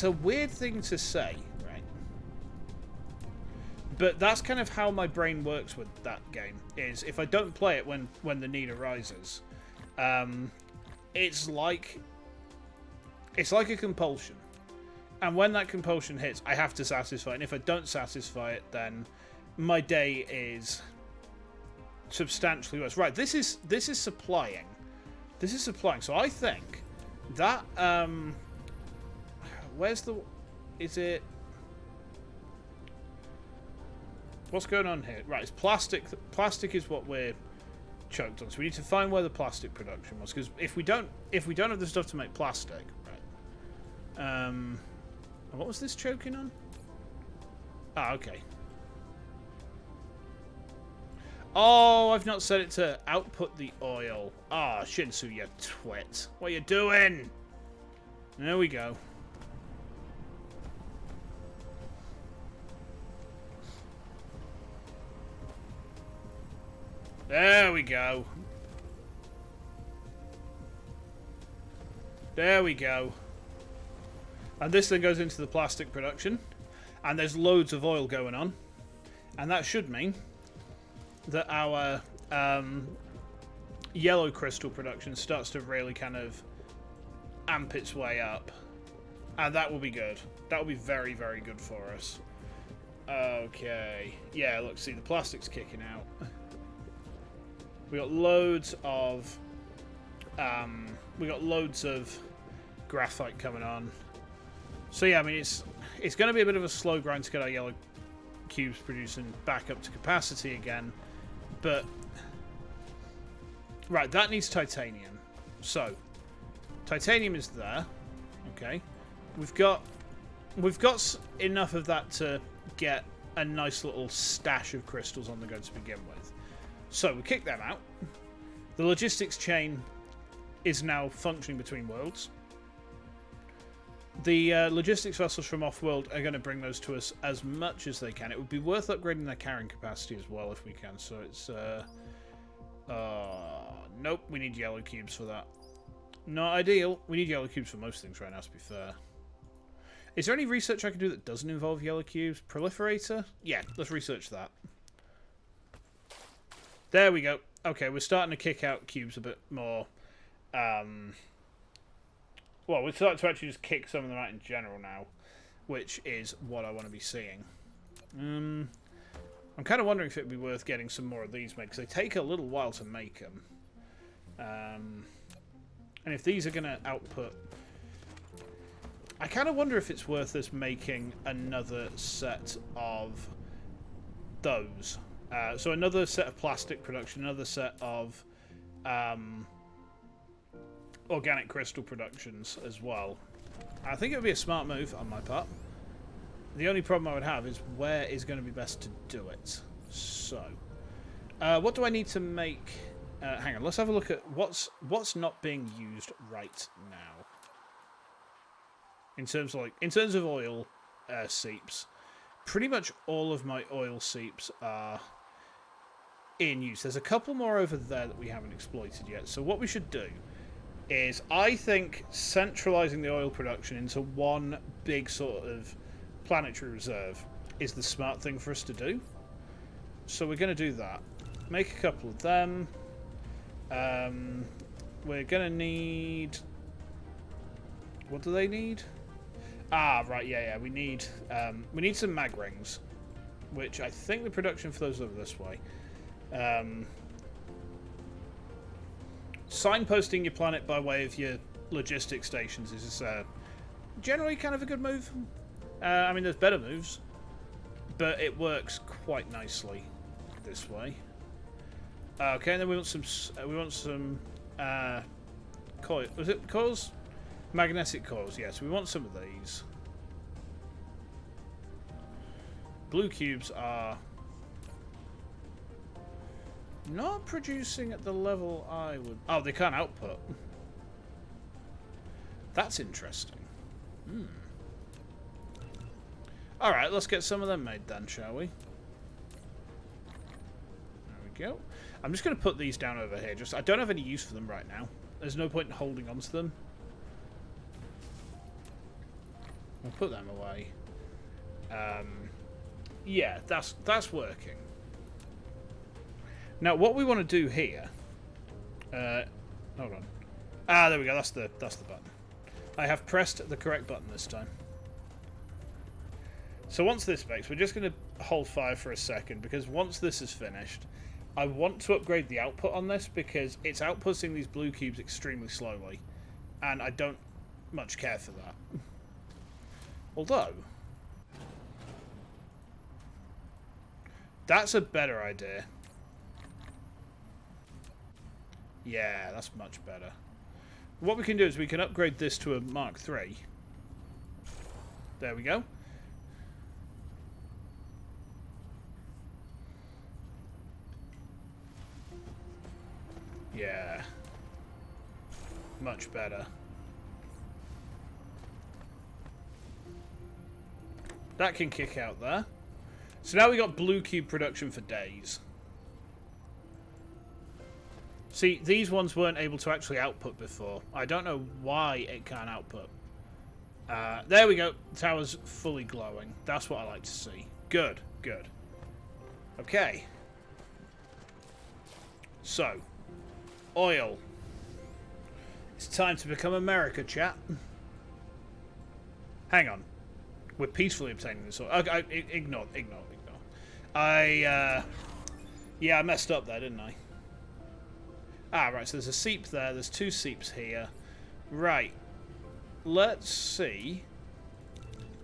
a weird thing to say, right? But that's kind of how my brain works with that game, is if I don't play it when the need arises, it's like a compulsion. And when that compulsion hits, I have to satisfy it. And if I don't satisfy it, then my day is substantially worse. Right, this is supplying. This is supplying. So I think that where's the... Is it... What's going on here? Right, it's plastic. Plastic is what we're choked on. So we need to find where the plastic production was, because if we don't have the stuff to make plastic, right? What was this choking on? Ah, okay. Oh, I've not set it to output the oil. Ah, Shinsu, you twit. What are you doing? There we go. There we go. There we go. And this then goes into the plastic production. And there's loads of oil going on. And that should mean that our yellow crystal production starts to really kind of amp its way up. And that will be good. That will be very, very good for us. Okay. Yeah, look, see, the plastic's kicking out. We got loads of graphite coming on. So yeah, I mean, it's going to be a bit of a slow grind to get our yellow cubes producing back up to capacity again. But right, that needs titanium. So titanium is there. Okay, we've got enough of that to get a nice little stash of crystals on the go to begin with. So we kick them out. The logistics chain is now functioning between worlds. The logistics vessels from off-world are going to bring those to us as much as they can. It would be worth upgrading their carrying capacity as well if we can. So it's... nope, we need yellow cubes for that. Not ideal. We need yellow cubes for most things right now, to be fair. Is there any research I can do that doesn't involve yellow cubes? Proliferator? Yeah, let's research that. There we go. Okay, we're starting to kick out cubes a bit more. Well, we're starting to actually just kick some of them out in general now, which is what I want to be seeing. I'm kind of wondering if it would be worth getting some more of these made, because they take a little while to make them. And if these are going to output... I kind of wonder if it's worth us making another set of those. So another set of plastic production, another set of organic crystal productions as well. I think it would be a smart move on my part. The only problem I would have is where is going to be best to do it. So, what do I need to make? Hang on, let's have a look at what's not being used right now. In terms of oil seeps, pretty much all of my oil seeps are in use. There's a couple more over there that we haven't exploited yet. So what we should do is, I think, centralizing the oil production into one big sort of planetary reserve is the smart thing for us to do. So we're going to do that. Make a couple of them. We're going to need... What do they need? Ah, right, yeah. We need some mag rings, which I think the production for those is over this way. Signposting your planet by way of your logistic stations is generally kind of a good move. I mean, there's better moves, but it works quite nicely this way. Okay, and then we want some coil. Was it coils? Magnetic coils. Yes, we want some of these. Blue cubes are not producing at the level I would. Oh, they can't output. That's interesting. Alright, let's get some of them made then, shall we? There we go. I'm just going to put these down over here. I don't have any use for them right now. There's no point in holding on to them. We'll put them away. Yeah, that's working. Now, what we want to do here... hold on. Ah, there we go. That's the button. I have pressed the correct button this time. So once this makes, we're just going to hold fire for a second, because once this is finished, I want to upgrade the output on this, because it's outputting these blue cubes extremely slowly, and I don't much care for that. Although, that's a better idea. Yeah, that's much better. What we can do is we can upgrade this to a Mark III. There we go. Yeah. Much better. That can kick out there. So now we got blue cube production for days. See, these ones weren't able to actually output before. I don't know why it can't output. There we go. The tower's fully glowing. That's what I like to see. Good, good. Okay. So, oil. It's time to become America, chat. Hang on. We're peacefully obtaining this oil. Ignore. Yeah, I messed up there, didn't I? Ah, right, so there's a seep there. There's two seeps here. Right. Let's see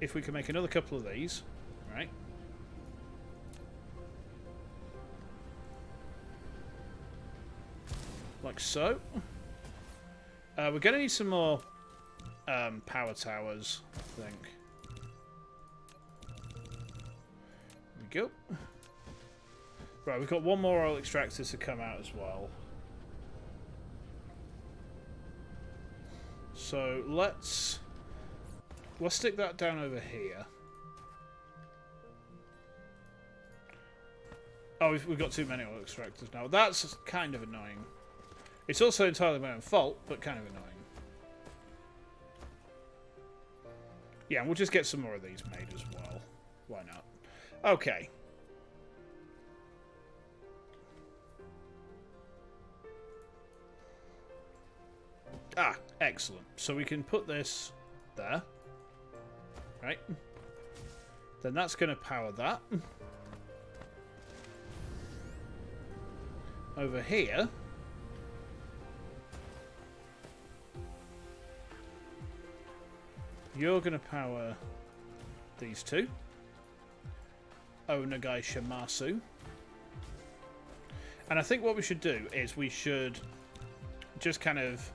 if we can make another couple of these. Right. Like so. We're going to need some more power towers, I think. There we go. Right, we've got one more oil extractor to come out as well. So let's stick that down over here. Oh, we've got too many oil extractors now. That's kind of annoying. It's also entirely my own fault, but kind of annoying. Yeah, and we'll just get some more of these made as well. Why not? Okay. Ah, excellent. So we can put this there. Right. Then that's going to power that. over here, you're going to power these two. Onagai Shamasu. And I think what we should do is we should just kind of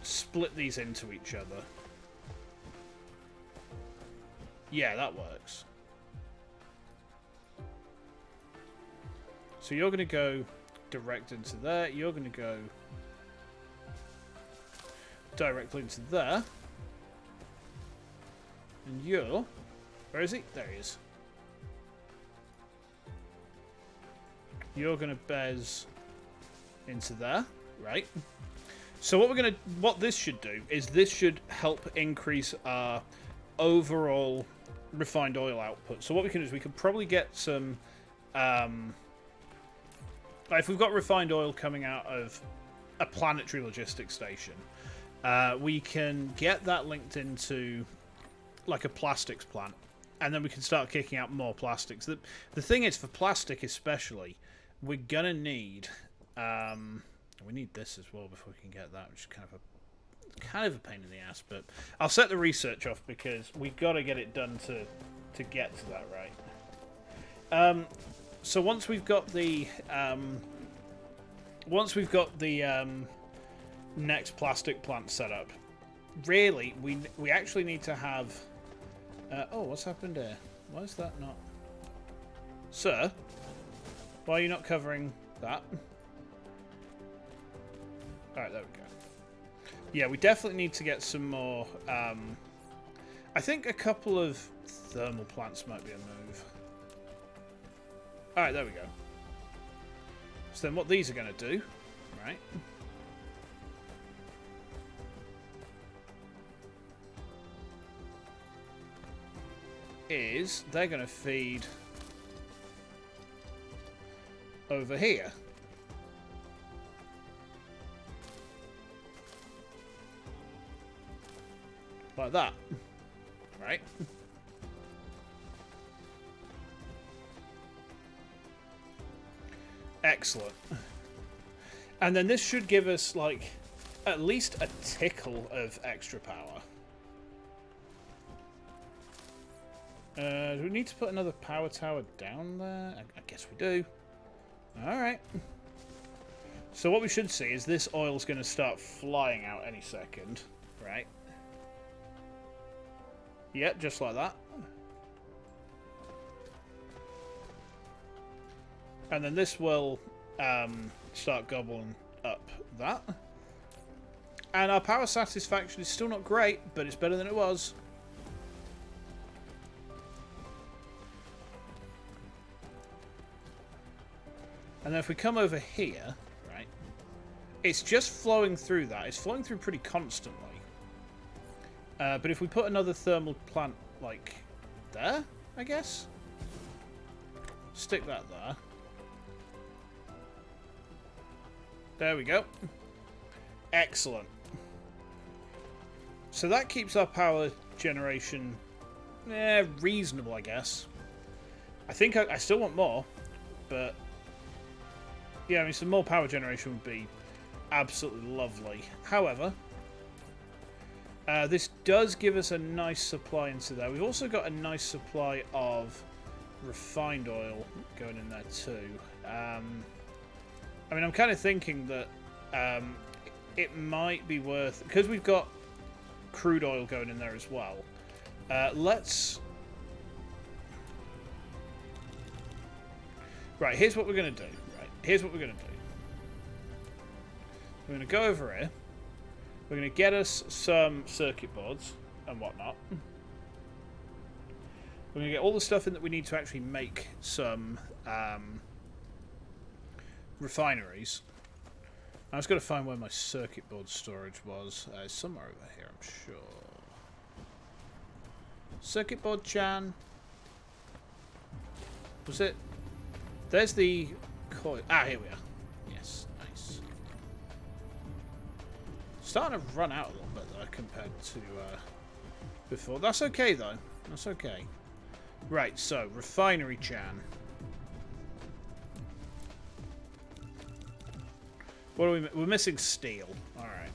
split these into each other. Yeah, that works. So you're going to go direct into there. You're going to go directly into there. And you're... Where is he? There he is. You're going to bez into there. Right. So what this should do is this should help increase our overall refined oil output. So what we can do is we could probably get some... if we've got refined oil coming out of a planetary logistics station, we can get that linked into like a plastics plant, and then we can start kicking out more plastics. The thing is, for plastic especially, we're gonna need we need this as well before we can get that, which is kind of a pain in the ass. But I'll set the research off because we've got to get it done to get to that right. So once we've got the next plastic plant set up, really we actually need to have. Oh, what's happened here? Why is that not? Sir, why are you not covering that? All right, there we go. Yeah, we definitely need to get some more. I think a couple of thermal plants might be a move. Alright, there we go. So then what these are going to do, right, is they're going to feed over here. Like that. Right? Excellent. And then this should give us, like, at least a tickle of extra power. Do we need to put another power tower down there? I guess we do. Alright. So what we should see is this oil's going to start flying out any second. Right? Yep, just like that. And then this will start gobbling up that. And our power satisfaction is still not great, but it's better than it was. And then if we come over here, right, it's just flowing through that. It's flowing through pretty constantly. But if we put another thermal plant, like, there, I guess? Stick that there. There we go. Excellent. So that keeps our power generation reasonable, I guess. I think I still want more, but yeah, I mean, some more power generation would be absolutely lovely. However, this does give us a nice supply into there. We've also got a nice supply of refined oil going in there too. I mean, I'm kind of thinking that it might be worth, because we've got crude oil going in there as well. Right, here's what we're going to do. Here's what we're going to do. We're going to go over here. We're going to get us some circuit boards and whatnot. We're going to get all the stuff in that we need to actually make some refineries. I was going to find where my circuit board storage was. It's somewhere over here, I'm sure. Circuit board Chan. Was it? There's the coil. Ah, here we are. Yes, nice. Starting to run out a little bit though compared to before. That's okay though. That's okay. Right, so refinery Chan. What are we? We're missing steel. All right.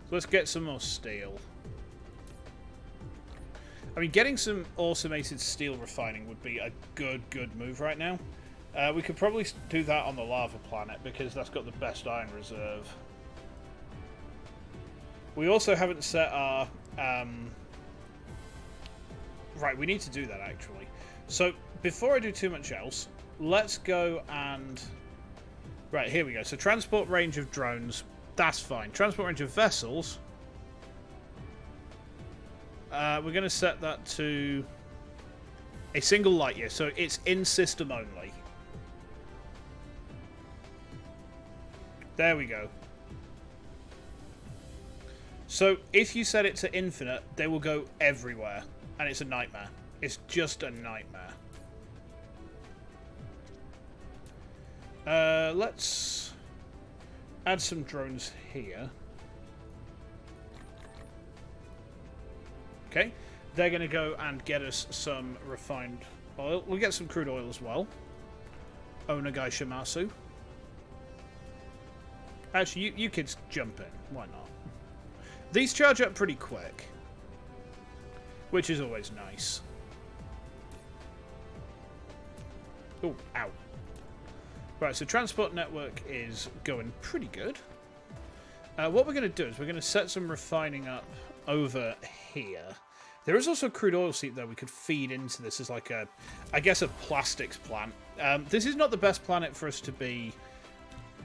So let's get some more steel. I mean, getting some automated steel refining would be a good move right now. We could probably do that on the lava planet because that's got the best iron reserve. We also haven't set our... Right, we need to do that actually. So, before I do too much else, let's go and... Right, here we go. So, transport range of drones, that's fine. Transport range of vessels... we're going to set that to a single light year, so it's in system only. There we go. So if you set it to infinite, they will go everywhere, and it's a nightmare. It's just a nightmare. Let's add some drones here. Okay, they're going to go and get us some refined oil. We'll get some crude oil as well. Onagai Shimasu. Actually, you kids jump in. Why not? These charge up pretty quick, which is always nice. Oh, ow. Right, so transport network is going pretty good. What we're going to do is we're going to set some refining up over here. There is also a crude oil seep though we could feed into this as like a, I guess, a plastics plant. This is not the best planet for us to be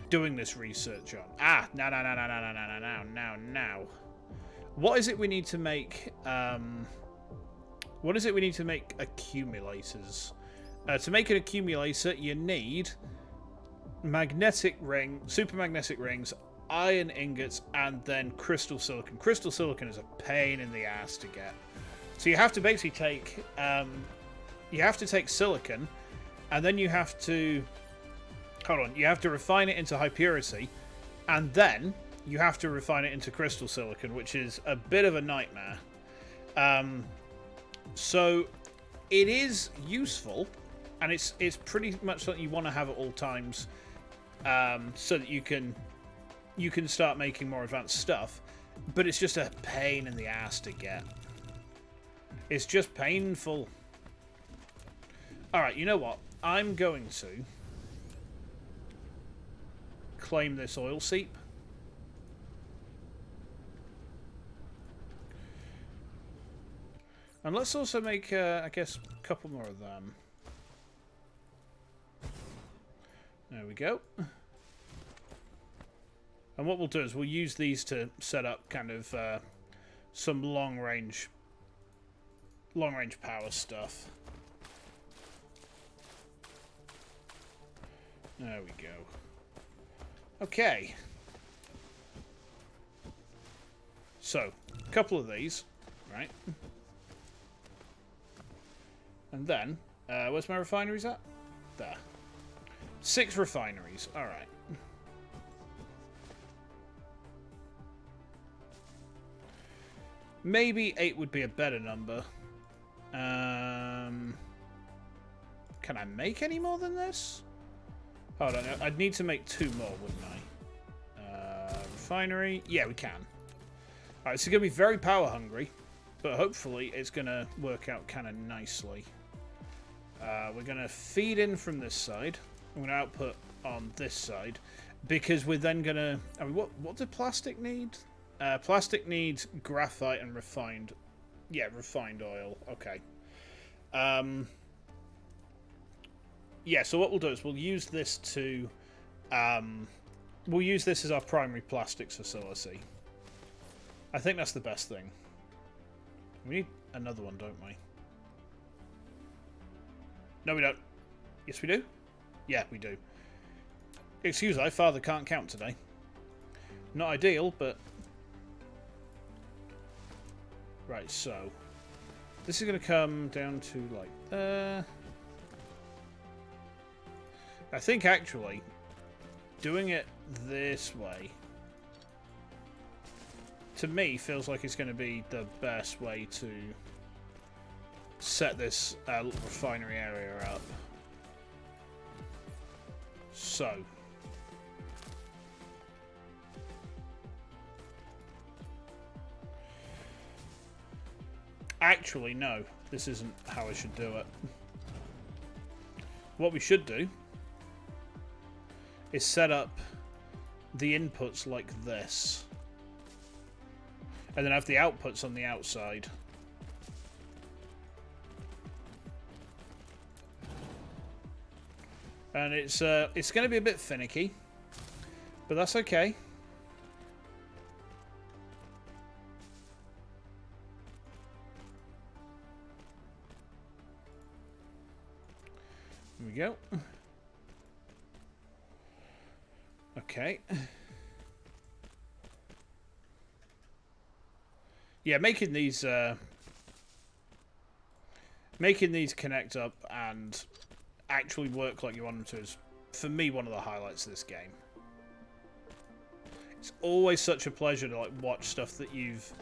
doing this research on. Now. What is it we need to make? What is it we need to make accumulators? To make an accumulator, you need magnetic ring, supermagnetic rings, iron ingots, and then crystal silicon. Crystal silicon is a pain in the ass to get. So you have to basically take, silicon, and then you have to, you have to refine it into high purity, and then you have to refine it into crystal silicon, which is a bit of a nightmare. So it is useful, and it's pretty much something you want to have at all times, so that you can start making more advanced stuff, but it's just a pain in the ass to get. It's just painful. Alright, you know what? I'm going to claim this oil seep. And let's also make, I guess, a couple more of them. There we go. And what we'll do is we'll use these to set up kind of some long-range power stuff. There we go. Okay. So, a couple of these, right? And then, where's my refineries at? There. 6 refineries. All right. Maybe 8 would be a better number. Can I make any more than this? Hold on, I'd need to make 2 more, wouldn't I? Refinery. Yeah, we can. Alright, it's going to be very power hungry, but hopefully it's going to work out kind of nicely. We're going to feed in from this side. I'm going to output on this side, because we're then going to... I mean, what did plastic need? Plastic needs graphite and refined... Yeah, refined oil. Okay. Yeah, so what we'll do is we'll use this to... we'll use this as our primary plastics facility. I think that's the best thing. We need another one, don't we? No, we don't. Yes, we do? Yeah, we do. Excuse me, Father can't count today. Not ideal, but... Right, so... This is going to come down to, like, I think, actually, doing it this way, to me, feels like it's going to be the best way to set this refinery area up. So. Actually, no. This isn't how I should do it. What we should do is set up the inputs like this. And then have the outputs on the outside. And it's going to be a bit finicky, but that's okay. Here we go. Okay. Yeah, making these connect up and actually work like you want them to is, for me, one of the highlights of this game. It's always such a pleasure to like watch stuff that you've,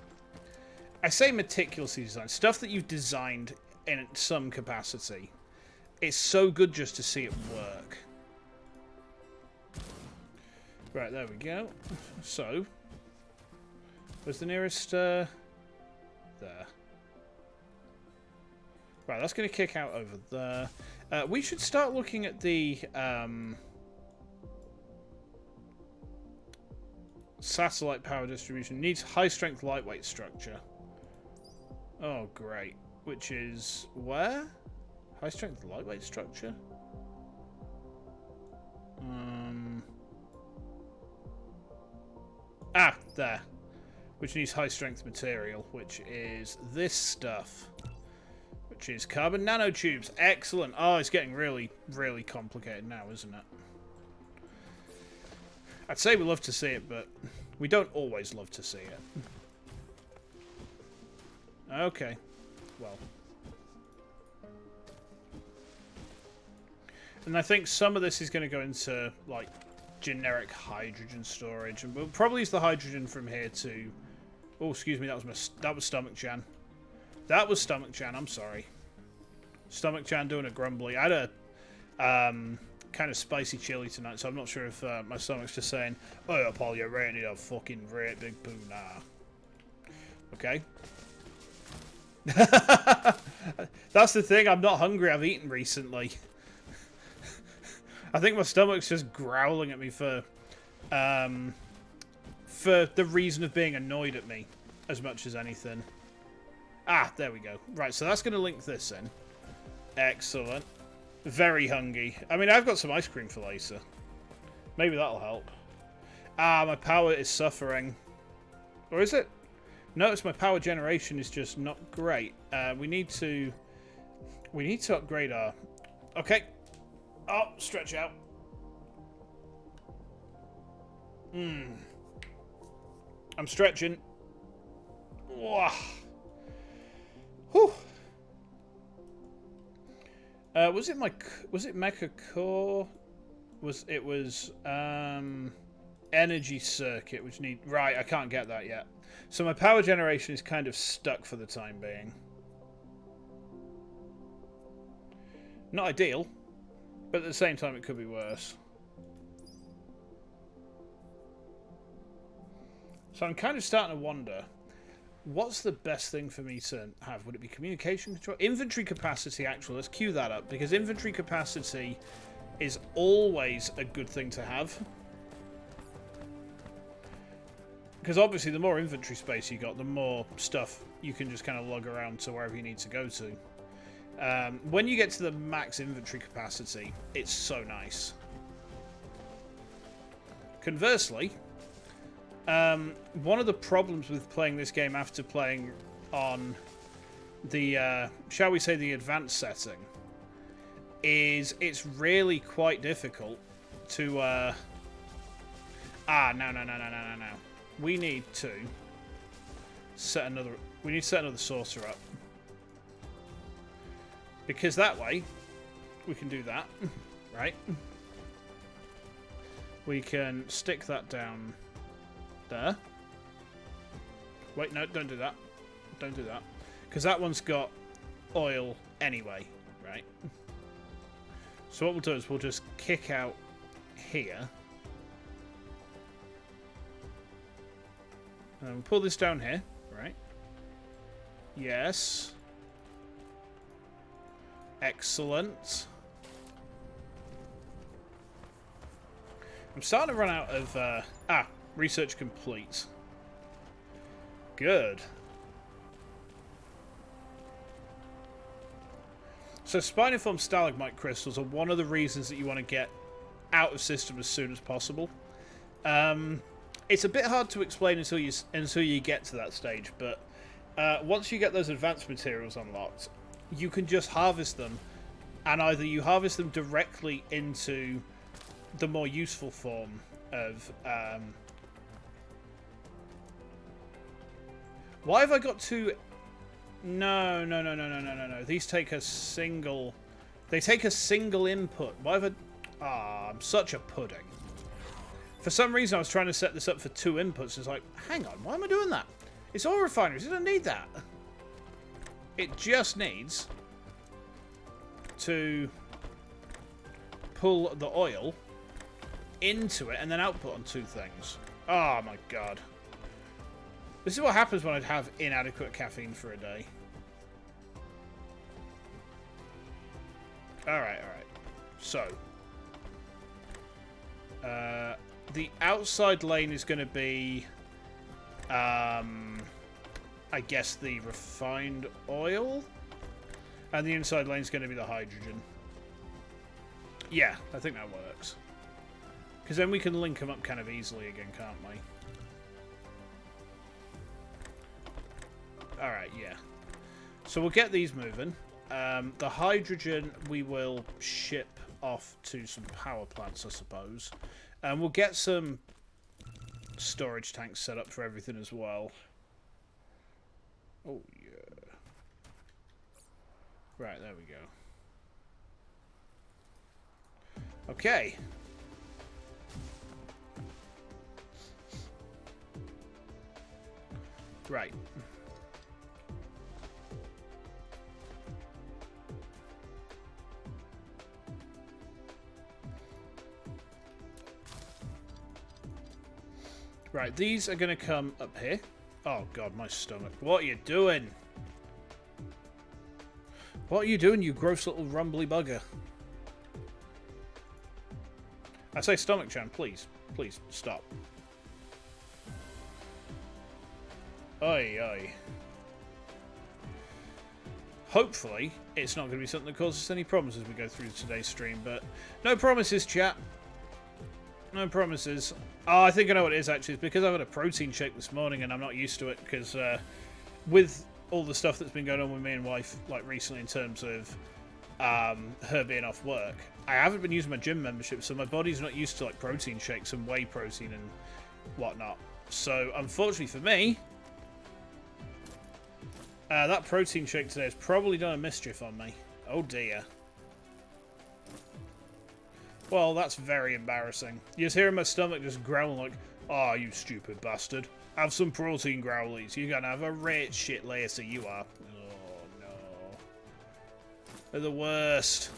I say meticulously designed, stuff that you've designed in some capacity. It's so good just to see it work. Right, there we go. So, where's the nearest, there. Right, that's going to kick out over there. We should start looking at the satellite power distribution. Needs high-strength lightweight structure. Oh, great. Which is where? High-strength lightweight structure? Ah, there. Which needs high-strength material, which is this stuff. Which is carbon nanotubes. Excellent. Oh, it's getting really, really complicated now, isn't it? I'd say we love to see it, but we don't always love to see it. Okay. Well. And I think some of this is going to go into, like, generic hydrogen storage. And we'll probably use the hydrogen from here to... Oh, excuse me, that was Stomach Chan. That was Stomach Chan, I'm sorry. Stomach Chan doing a grumbly. I had a kind of spicy chili tonight, so I'm not sure if my stomach's just saying, oh, Paul, you really need a fucking great big poo now. Okay. That's the thing, I'm not hungry, I've eaten recently. I think my stomach's just growling at me for the reason of being annoyed at me as much as anything. Ah, there we go. Right, so that's going to link this in. Excellent. Very hungry. I mean, I've got some ice cream for later. Maybe that'll help. Ah, my power is suffering. Or is it? Notice my power generation is just not great. We need to upgrade our... Okay. Oh, stretch out. I'm stretching. Whoa. Whew. Was it Mecha Core? Was Energy Circuit, which need... Right, I can't get that yet. So my power generation is kind of stuck for the time being. Not ideal, but at the same time it could be worse. So I'm kind of starting to wonder, what's the best thing for me to have? Would it be communication control? Inventory capacity, actually. Let's queue that up, because inventory capacity is always a good thing to have. Because obviously the more inventory space you got, the more stuff you can just kind of lug around to wherever you need to go to. When you get to the max inventory capacity, it's so nice. Conversely, one of the problems with playing this game after playing on the, shall we say, the advanced setting, is it's really quite difficult to, no. We need to set another saucer up. Because that way, we can do that, right? We can stick that down there. Wait, no, don't do that. Don't do that. Because that one's got oil anyway, right? So what we'll do is we'll just kick out here. And we'll pull this down here, right? Yes. Excellent. I'm starting to run out of... research complete. Good. So spiniform stalagmite crystals are one of the reasons that you want to get out of system as soon as possible. It's a bit hard to explain until you get to that stage, but once you get those advanced materials unlocked, you can just harvest them, and either you harvest them directly into the more useful form of... Why have I got two... No. These take a single... They take a single input. Why have I... I'm such a pudding. For some reason, I was trying to set this up for 2 inputs. It's like, hang on, why am I doing that? It's oil refineries. It doesn't need that. It just needs to pull the oil into it and then output on 2 things. Oh, my God. This is what happens when I have inadequate caffeine for a day. Alright. So. The outside lane is going to be... I guess the refined oil? And the inside lane is going to be the hydrogen. Yeah, I think that works. Because then we can link them up kind of easily again, can't we? Alright, yeah. So we'll get these moving. The hydrogen we will ship off to some power plants, I suppose. And we'll get some storage tanks set up for everything as well. Oh, yeah. Right, there we go. Okay. Right. Right, these are going to come up here. Oh, God, my stomach. What are you doing? What are you doing, you gross little rumbly bugger? I say stomach jam, please. Please, stop. Oi, oi. Hopefully, it's not going to be something that causes us any problems as we go through today's stream, but no promises, chat. No promises. Oh, I think I know what it is, actually. It's because I've had a protein shake this morning and I'm not used to it, because with all the stuff that's been going on with me and wife, like, recently in terms of her being off work, I haven't been using my gym membership, so my body's not used to, like, protein shakes and whey protein and whatnot. So, unfortunately for me, that protein shake today has probably done a mischief on me. Oh, dear. Well, that's very embarrassing. You just hear my stomach just growling like, "Oh, you stupid bastard. Have some protein growlies. You're gonna have a rich shit later, you are." Oh, no. They're the worst.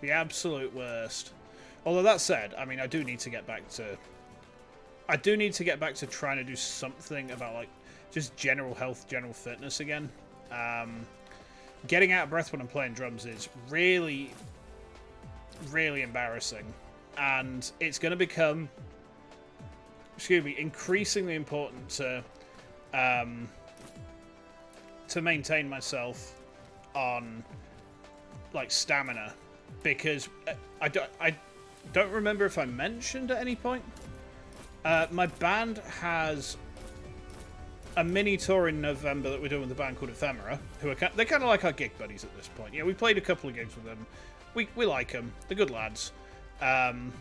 The absolute worst. Although that said, I mean, I do need to get back to trying to do something about, like, just general health, general fitness again. Getting out of breath when I'm playing drums is really embarrassing, and it's going to become, increasingly important to maintain myself on, like, stamina, because I don't remember if I mentioned at any point, my band has a mini tour in November that we're doing with a band called Ephemera, who are they're kind of like our gig buddies at this point. Yeah, we played a couple of gigs with them. We like them. They're good lads. And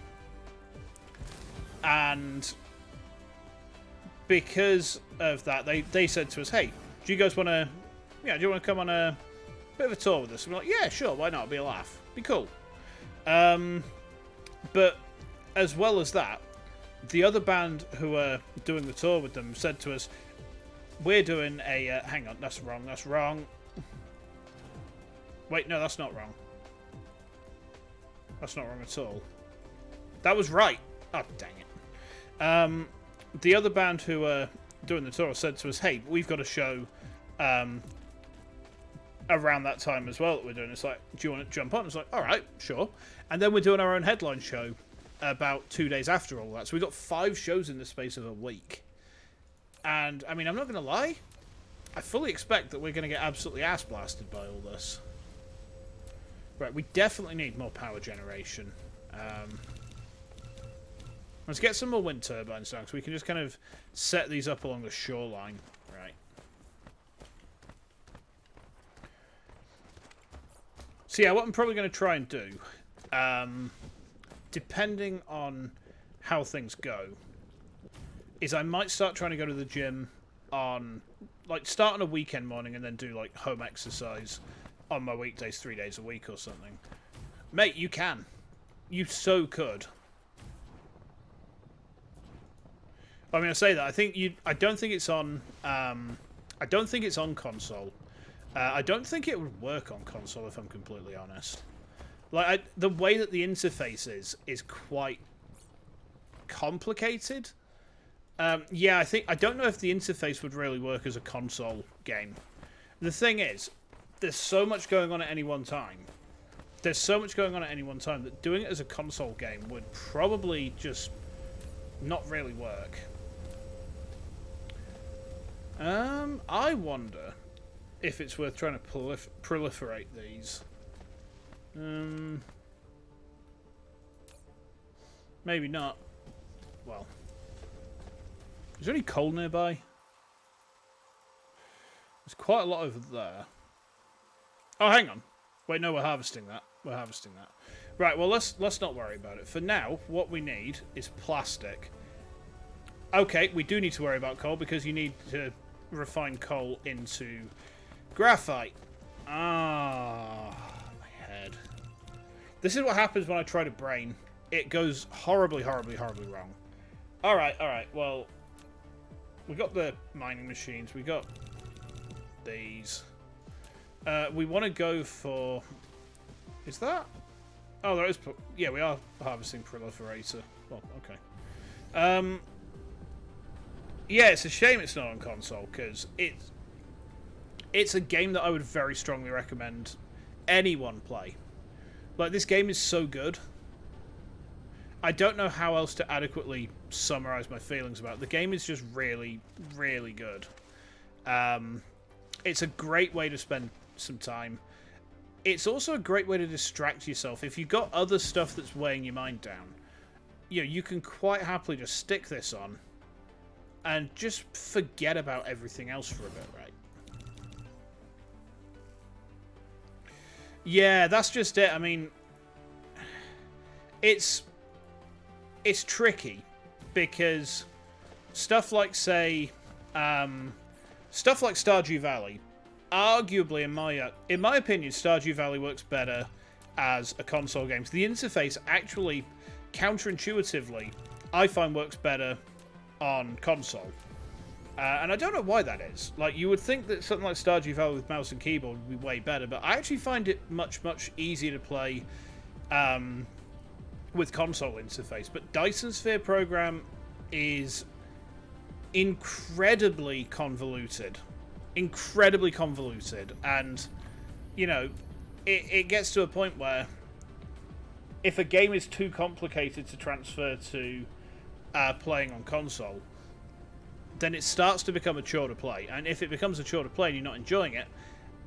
because of that, they said to us, "Hey, do you guys want to, do you want to come on a bit of a tour with us?" And we're like, "Yeah, sure. Why not? It'll be a laugh. Be cool." But as well as that, the other band who are doing the tour with them said to us, "We're doing a hang on, that's wrong. That's wrong. Wait, no, that's not wrong. That's not wrong at all. That was right. Oh, dang it. The other band who are doing the tour said to us, hey, we've got a show around that time as well that we're doing. It's like, do you want to jump on? It's like, all right, sure. And then we're doing our own headline show about 2 days after all that. So we got 5 shows in the space of a week. And, I mean, I'm not going to lie. I fully expect that we're going to get absolutely ass blasted by all this. Right, we definitely need more power generation. Let's get some more wind turbines down, so we can just kind of set these up along the shoreline. Right. So yeah, what I'm probably going to try and do, depending on how things go, is I might start trying to go to the gym on, like, start on a weekend morning and then do, like, home exercise on my weekdays 3 days a week or something. Mate, you can. You so could. I mean, I say that. I don't think it's on. I don't think it's on console. I don't think it would work on console, if I'm completely honest. Like the way that the interface is quite complicated. Yeah, I don't know if the interface would really work as a console game. The thing is, there's so much going on at any one time. That doing it as a console game would probably just not really work. I wonder if it's worth trying to proliferate these. Maybe not. Well, is there any coal nearby? There's quite a lot over there. Oh, hang on. Wait, no, we're harvesting that. Right, well, let's not worry about it. For now, what we need is plastic. Okay, we do need to worry about coal because you need to refine coal into graphite. Ah, my head. This is what happens when I try to brain. It goes horribly, horribly, horribly wrong. Alright, well, we got the mining machines. We got these. We want to go for... Is that? Oh, there is... Yeah, we are harvesting proliferator. Well, okay. Yeah, it's a shame it's not on console, because it's a game that I would very strongly recommend anyone play. Like, this game is so good. I don't know how else to adequately summarize my feelings about it. The game is just really, really good. It's a great way to spend some time. It's also a great way to distract yourself. If you've got other stuff that's weighing your mind down, you know, you can quite happily just stick this on and just forget about everything else for a bit, right? Yeah, that's just it. I mean, it's tricky because stuff like, say, stuff like Stardew Valley, arguably, in my opinion, Stardew Valley works better as a console game. So the interface actually, counterintuitively, I find works better on console. And I don't know why that is. Like, you would think that something like Stardew Valley with mouse and keyboard would be way better, but I actually find it much, much easier to play with console interface. But Dyson Sphere Program is incredibly convoluted. And, you know, it gets to a point where if a game is too complicated to transfer to playing on console, then it starts to become a chore to play. And if it becomes a chore to play and you're not enjoying it,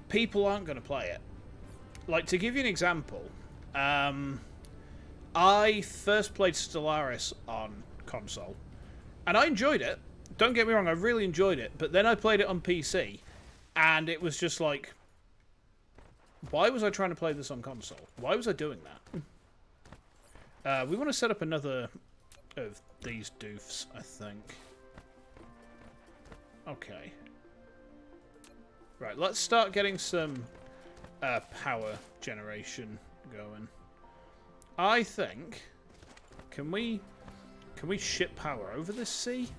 people aren't going to play it. Like, to give you an example, I first played Stellaris on console, and I enjoyed it. Don't get me wrong, I really enjoyed it. But then I played it on PC, and it was just like, why was I trying to play this on console? Why was I doing that? We want to set up another of these doofs, I think. Okay. Right, let's start getting some power generation going. I think... Can we ship power over the sea?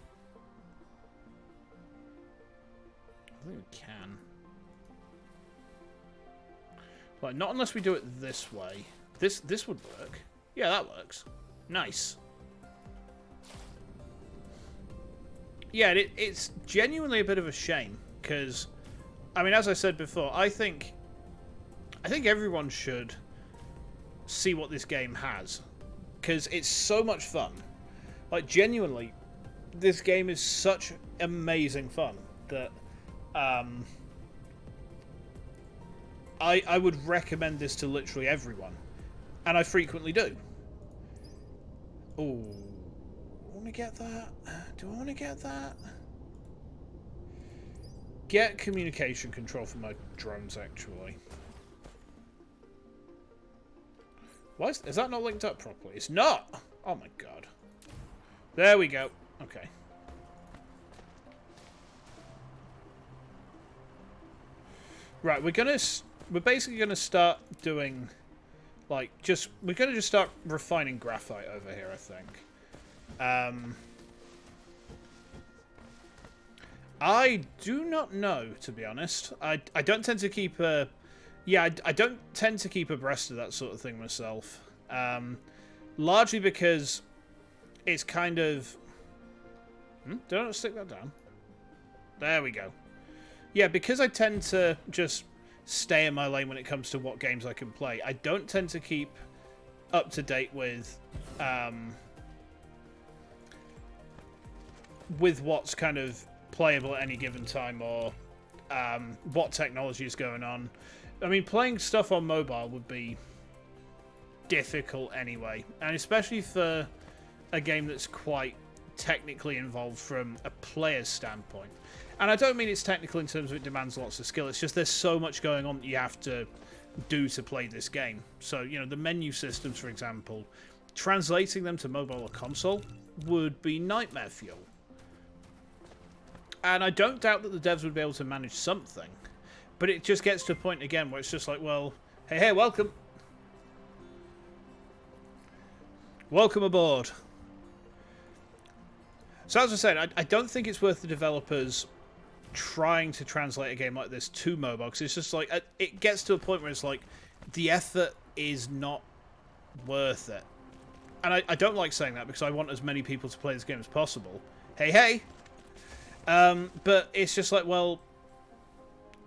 I think we can. Like, not unless we do it this way. This would work. Yeah, that works. Nice. Yeah, it's genuinely a bit of a shame because, I mean, as I said before, I think everyone should see what this game has because it's so much fun. Like, genuinely, this game is such amazing fun that I would recommend this to literally everyone, and I frequently do. Oh, I want to get that. Do I want to get that? Get communication control for my drones, actually. Why is that not linked up properly? It's not! Oh my god. There we go. Okay. Right, we're basically gonna start doing, like, we're gonna just start refining graphite over here, I think. I do not know, to be honest. I don't tend to keep a... Yeah, I don't tend to keep abreast of that sort of thing myself. Largely because it's kind of... Don't stick that down. There we go. Yeah, because I tend to just stay in my lane when it comes to what games I can play, I don't tend to keep up to date with what's kind of playable at any given time, or what technology is going on. I mean, playing stuff on mobile would be difficult anyway, and especially for a game that's quite technically involved from a player's standpoint. And I don't mean it's technical in terms of it demands lots of skill, it's just there's so much going on that you have to do to play this game. So, you know, the menu systems, for example, translating them to mobile or console would be nightmare fuel. And I don't doubt that the devs would be able to manage something, but it just gets to a point again where it's just like, well, hey, welcome. Welcome aboard. So as I said, I don't think it's worth the developers trying to translate a game like this to mobile, because it's just like, it gets to a point where it's like, the effort is not worth it. And I don't like saying that because I want as many people to play this game as possible. Hey. But it's just like, well,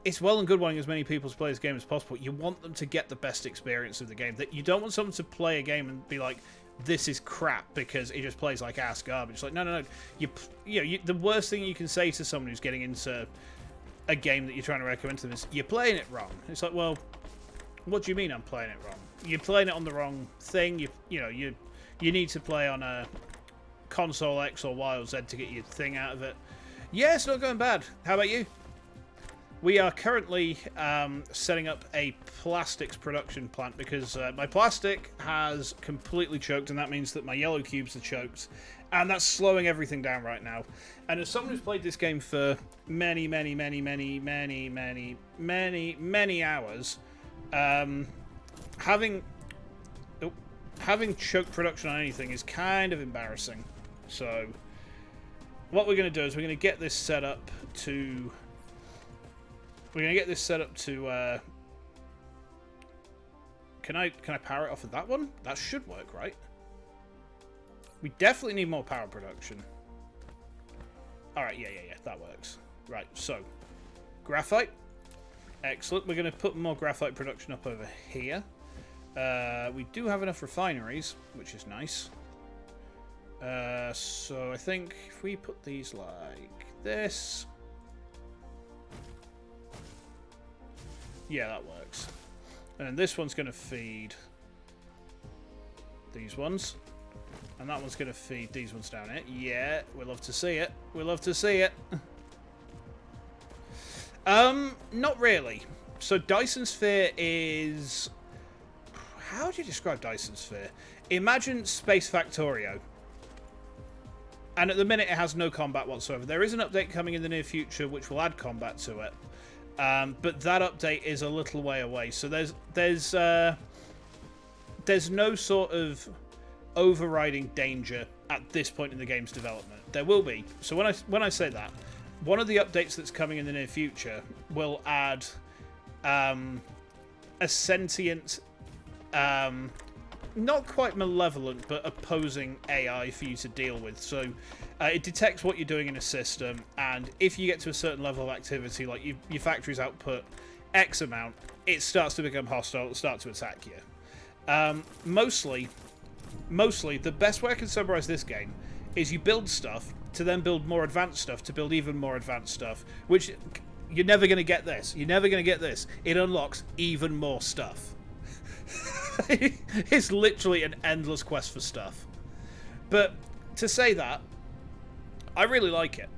it's well and good wanting as many people to play this game as possible. You want them to get the best experience of the game. That you don't want someone to play a game and be like, this is crap because it just plays like ass garbage. It's like, no. The worst thing you can say to someone who's getting into a game that you're trying to recommend to them is, you're playing it wrong. It's like, well, what do you mean I'm playing it wrong? You're playing it on the wrong thing. You need to play on a console X or Y or Z to get your thing out of it. Yeah, it's not going bad. How about you? We are currently setting up a plastics production plant because my plastic has completely choked, and that means that my yellow cubes are choked, and that's slowing everything down right now. And as someone who's played this game for many hours, having choked production on anything is kind of embarrassing. So what we're going to do is we're going to get this set up to... Can I power it off of that one? That should work, right? We definitely need more power production. Alright, yeah, that works. Right, so, graphite. Excellent. We're going to put more graphite production up over here. We do have enough refineries, which is nice. So I think if we put these like this... Yeah, that works. And this one's going to feed these ones. And that one's going to feed these ones down here. Yeah, we love to see it. We love to see it. Not really. So Dyson Sphere is... How do you describe Dyson Sphere? Imagine Space Factorio. And at the minute, it has no combat whatsoever. There is an update coming in the near future which will add combat to it. But that update is a little way away. So there's no sort of overriding danger at this point in the game's development. There will be. So when I say that, one of the updates that's coming in the near future will add a sentient not quite malevolent, but opposing AI for you to deal with. So it detects what you're doing in a system, and if you get to a certain level of activity, like your factory's output X amount, it starts to become hostile, it'll start to attack you. Mostly, the best way I can summarize this game is you build stuff to then build more advanced stuff to build even more advanced stuff, which you're never going to get this. You're never going to get this. It unlocks even more stuff. It's literally an endless quest for stuff. But to say that, I really like it.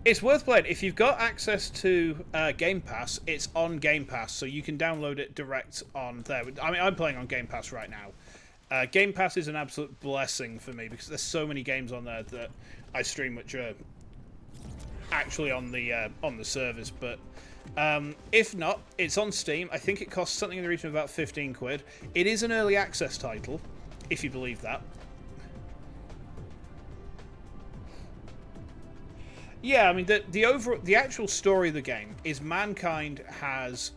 It's worth playing. If you've got access to Game Pass, it's on Game Pass, so you can download it direct on there. I mean, I'm playing on Game Pass right now. Game Pass is an absolute blessing for me because there's so many games on there that I stream which are actually on the service. But if not, it's on Steam. I think it costs something in the region of about 15 quid. It is an early access title, if you believe that. Yeah, I mean the actual story of the game is mankind has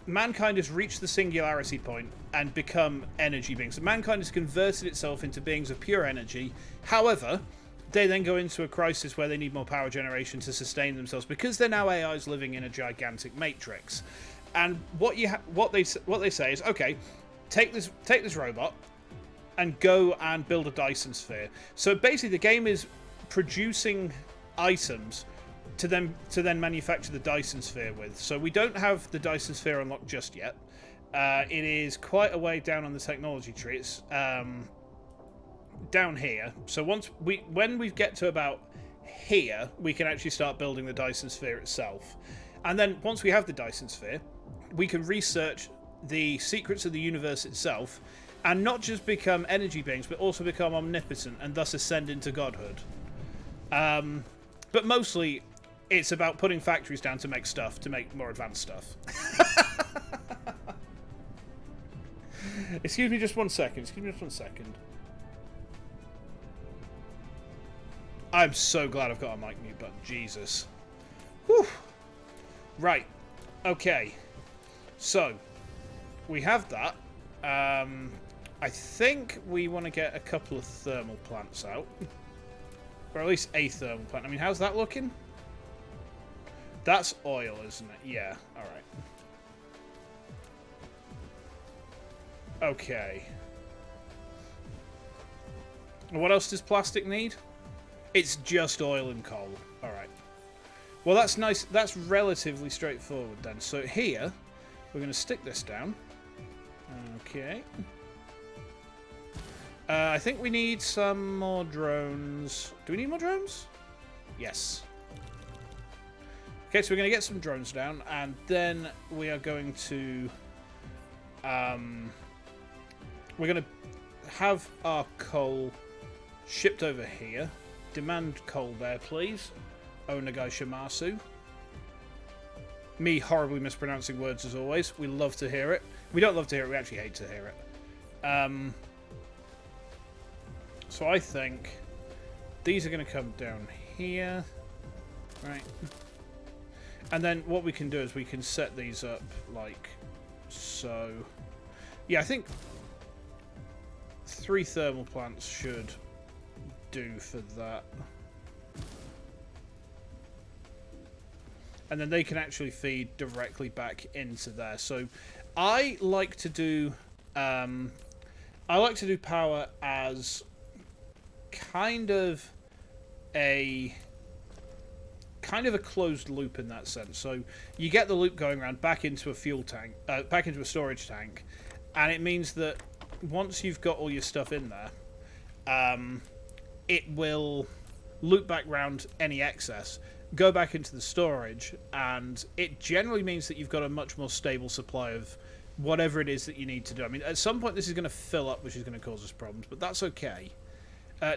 reached the singularity point and become energy beings. So mankind has converted itself into beings of pure energy. However, they then go into a crisis where they need more power generation to sustain themselves because they're now AIs living in a gigantic matrix. And what they say is, okay, take this robot and go and build a Dyson Sphere. So basically, the game is producing items to then manufacture the Dyson Sphere with. So we don't have the Dyson Sphere unlocked just yet. It is quite a way down on the technology tree. It's down here. So when we get to about here, we can actually start building the Dyson Sphere itself. And then once we have the Dyson Sphere, we can research the secrets of the universe itself and not just become energy beings, but also become omnipotent and thus ascend into godhood. But mostly, it's about putting factories down to make stuff, to make more advanced stuff. Excuse me just one second. I'm so glad I've got a mic mute button. Jesus. Whew. Right. Okay. So, we have that. I think we want to get a couple of thermal plants out. Or at least a thermal plant. I mean, how's that looking? That's oil, isn't it? Yeah, alright. Okay. What else does plastic need? It's just oil and coal. Alright. Well, that's nice. That's relatively straightforward then. So here, we're going to stick this down. Okay. I think we need some more drones. Do we need more drones? Yes. Okay, so we're going to get some drones down, and then we are going to... we're going to have our coal shipped over here. Demand coal there, please. Onagai Shimasu. Me horribly mispronouncing words as always. We love to hear it. We don't love to hear it, we actually hate to hear it. So I think these are going to come down here. Right. And then what we can do is we can set these up like so. Yeah, I think 3 thermal plants should do for that. And then they can actually feed directly back into there. So I like to do power as kind of a closed loop in that sense. So you get the loop going around back into a fuel tank, back into a storage tank, and it means that once you've got all your stuff in there, it will loop back round any excess, go back into the storage, and it generally means that you've got a much more stable supply of whatever it is that you need to do. I mean, at some point this is going to fill up, which is going to cause us problems, but that's okay.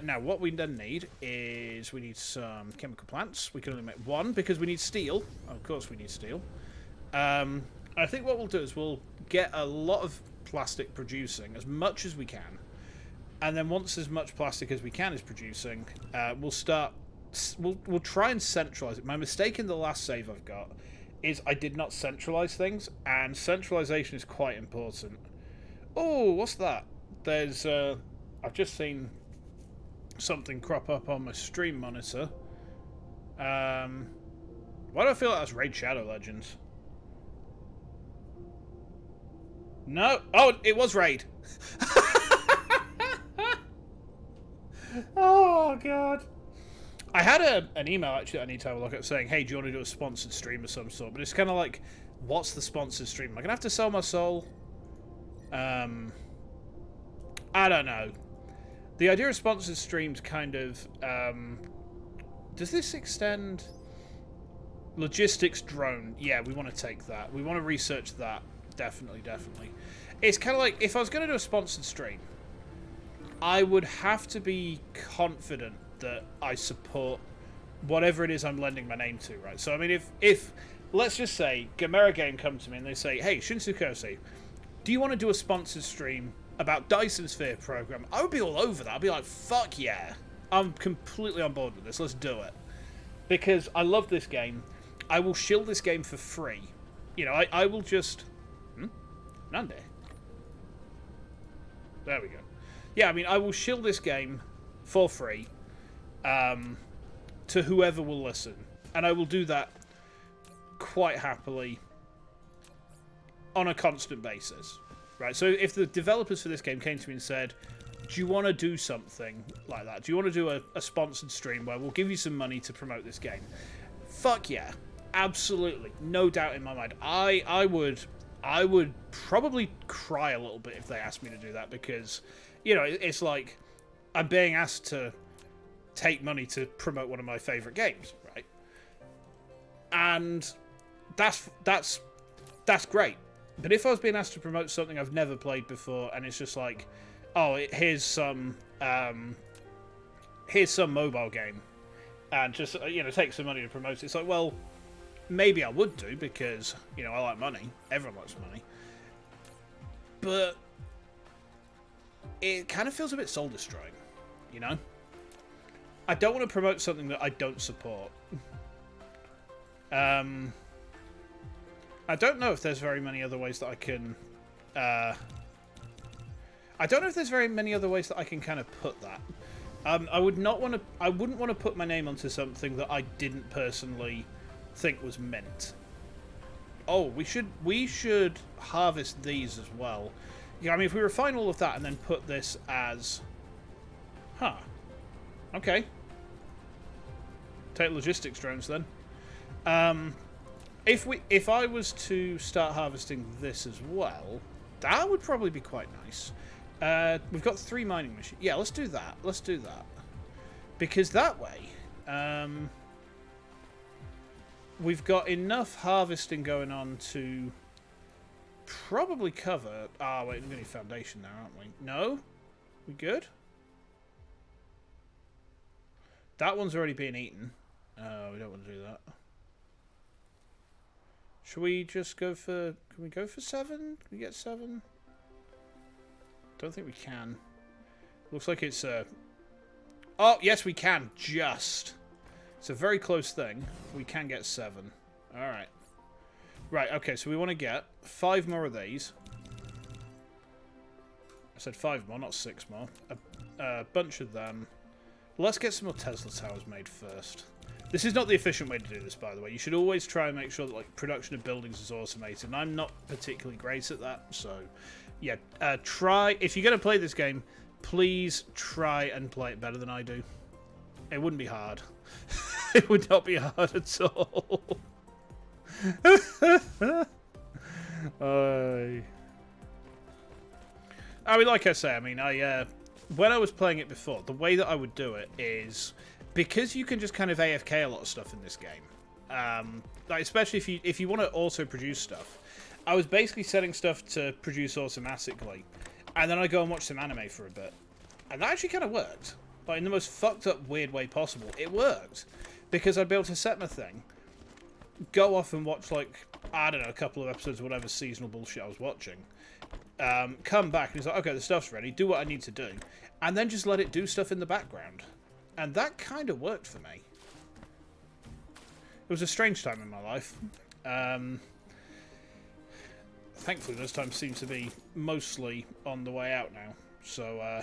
Now, what we then need is we need some chemical plants. We can only make 1 because we need steel. Of course we need steel. I think what we'll do is we'll get a lot of plastic producing, as much as we can. And then once as much plastic as we can is producing, we'll try and centralize it. My mistake in the last save I've got is I did not centralize things, and centralization is quite important. Oh, what's that? There's, I've just seen something crop up on my stream monitor. Why do I feel like that's Raid Shadow Legends? No. Oh, it was Raid. Oh, God. I had an email, actually, that I need to have a look at saying, hey, do you want to do a sponsored stream of some sort? But it's kind of like, what's the sponsored stream? Am I going to have to sell my soul? I don't know. The idea of sponsored streams kind of... does this extend... Logistics drone. Yeah, we want to take that. We want to research that. Definitely, definitely. It's kind of like, if I was going to do a sponsored stream, I would have to be confident that I support whatever it is I'm lending my name to, right? So, I mean, if let's just say, Gamera Game come to me and they say, hey, Shinsuke, do you want to do a sponsored stream about Dyson Sphere Program? I would be all over that. I'd be like, fuck yeah. I'm completely on board with this. Let's do it. Because I love this game. I will shill this game for free. You know, I will just... Nande. There we go. Yeah, I mean, I will shill this game for free to whoever will listen. And I will do that quite happily on a constant basis. Right, so if the developers for this game came to me and said, do you want to do something like that? Do you want to do a sponsored stream where we'll give you some money to promote this game? Fuck yeah. Absolutely. No doubt in my mind. I would probably cry a little bit if they asked me to do that because, you know, it's like I'm being asked to take money to promote one of my favourite games, right? And that's great. But if I was being asked to promote something I've never played before and it's just like, oh, here's some mobile game and just, you know, take some money to promote it, it's like, well, maybe I would do because, you know, I like money. Everyone likes money. But it kind of feels a bit soul-destroying, you know? I don't want to promote something that I don't support. I don't know if there's very many other ways that I can... I don't know if there's very many other ways that I can kind of put that. I wouldn't want to put my name onto something that I didn't personally think was mint. Oh, we should harvest these as well. Yeah, I mean, if we refine all of that and then put this as... Huh. Okay. Take logistics drones then. If I was to start harvesting this as well, that would probably be quite nice. We've got 3 mining machines. Yeah, let's do that. Let's do that. Because that way, we've got enough harvesting going on to probably cover... Ah, wait, we're going to need foundation now, aren't we? No? We good? That one's already being eaten. Oh, we don't want to do that. Should we just go for... Can we go for 7? Can we get 7? Don't think we can. Looks like it's a... Oh, yes, we can. Just. It's a very close thing. We can get 7. Alright. Right, okay, so we want to get 5 more of these. I said 5 more, not 6 more. A bunch of them. Let's get some more Tesla towers made first. This is not the efficient way to do this, by the way. You should always try and make sure that, like, production of buildings is automated. And I'm not particularly great at that, so... Yeah, try... If you're going to play this game, please try and play it better than I do. It wouldn't be hard. It would not be hard at all. I mean, like I say, I mean, when I was playing it before, the way that I would do it is... Because you can just kind of AFK a lot of stuff in this game, like especially if you want to auto-produce stuff, I was basically setting stuff to produce automatically, and then I go and watch some anime for a bit. And that actually kind of worked. Like, in the most fucked up, weird way possible. It worked. Because I'd be able to set my thing, go off and watch, like, I don't know, a couple of episodes of whatever seasonal bullshit I was watching. Come back and it's like, okay, the stuff's ready, do what I need to do. And then just let it do stuff in the background. And that kind of worked for me. It was a strange time in my life. Thankfully, those times seem to be mostly on the way out now. So,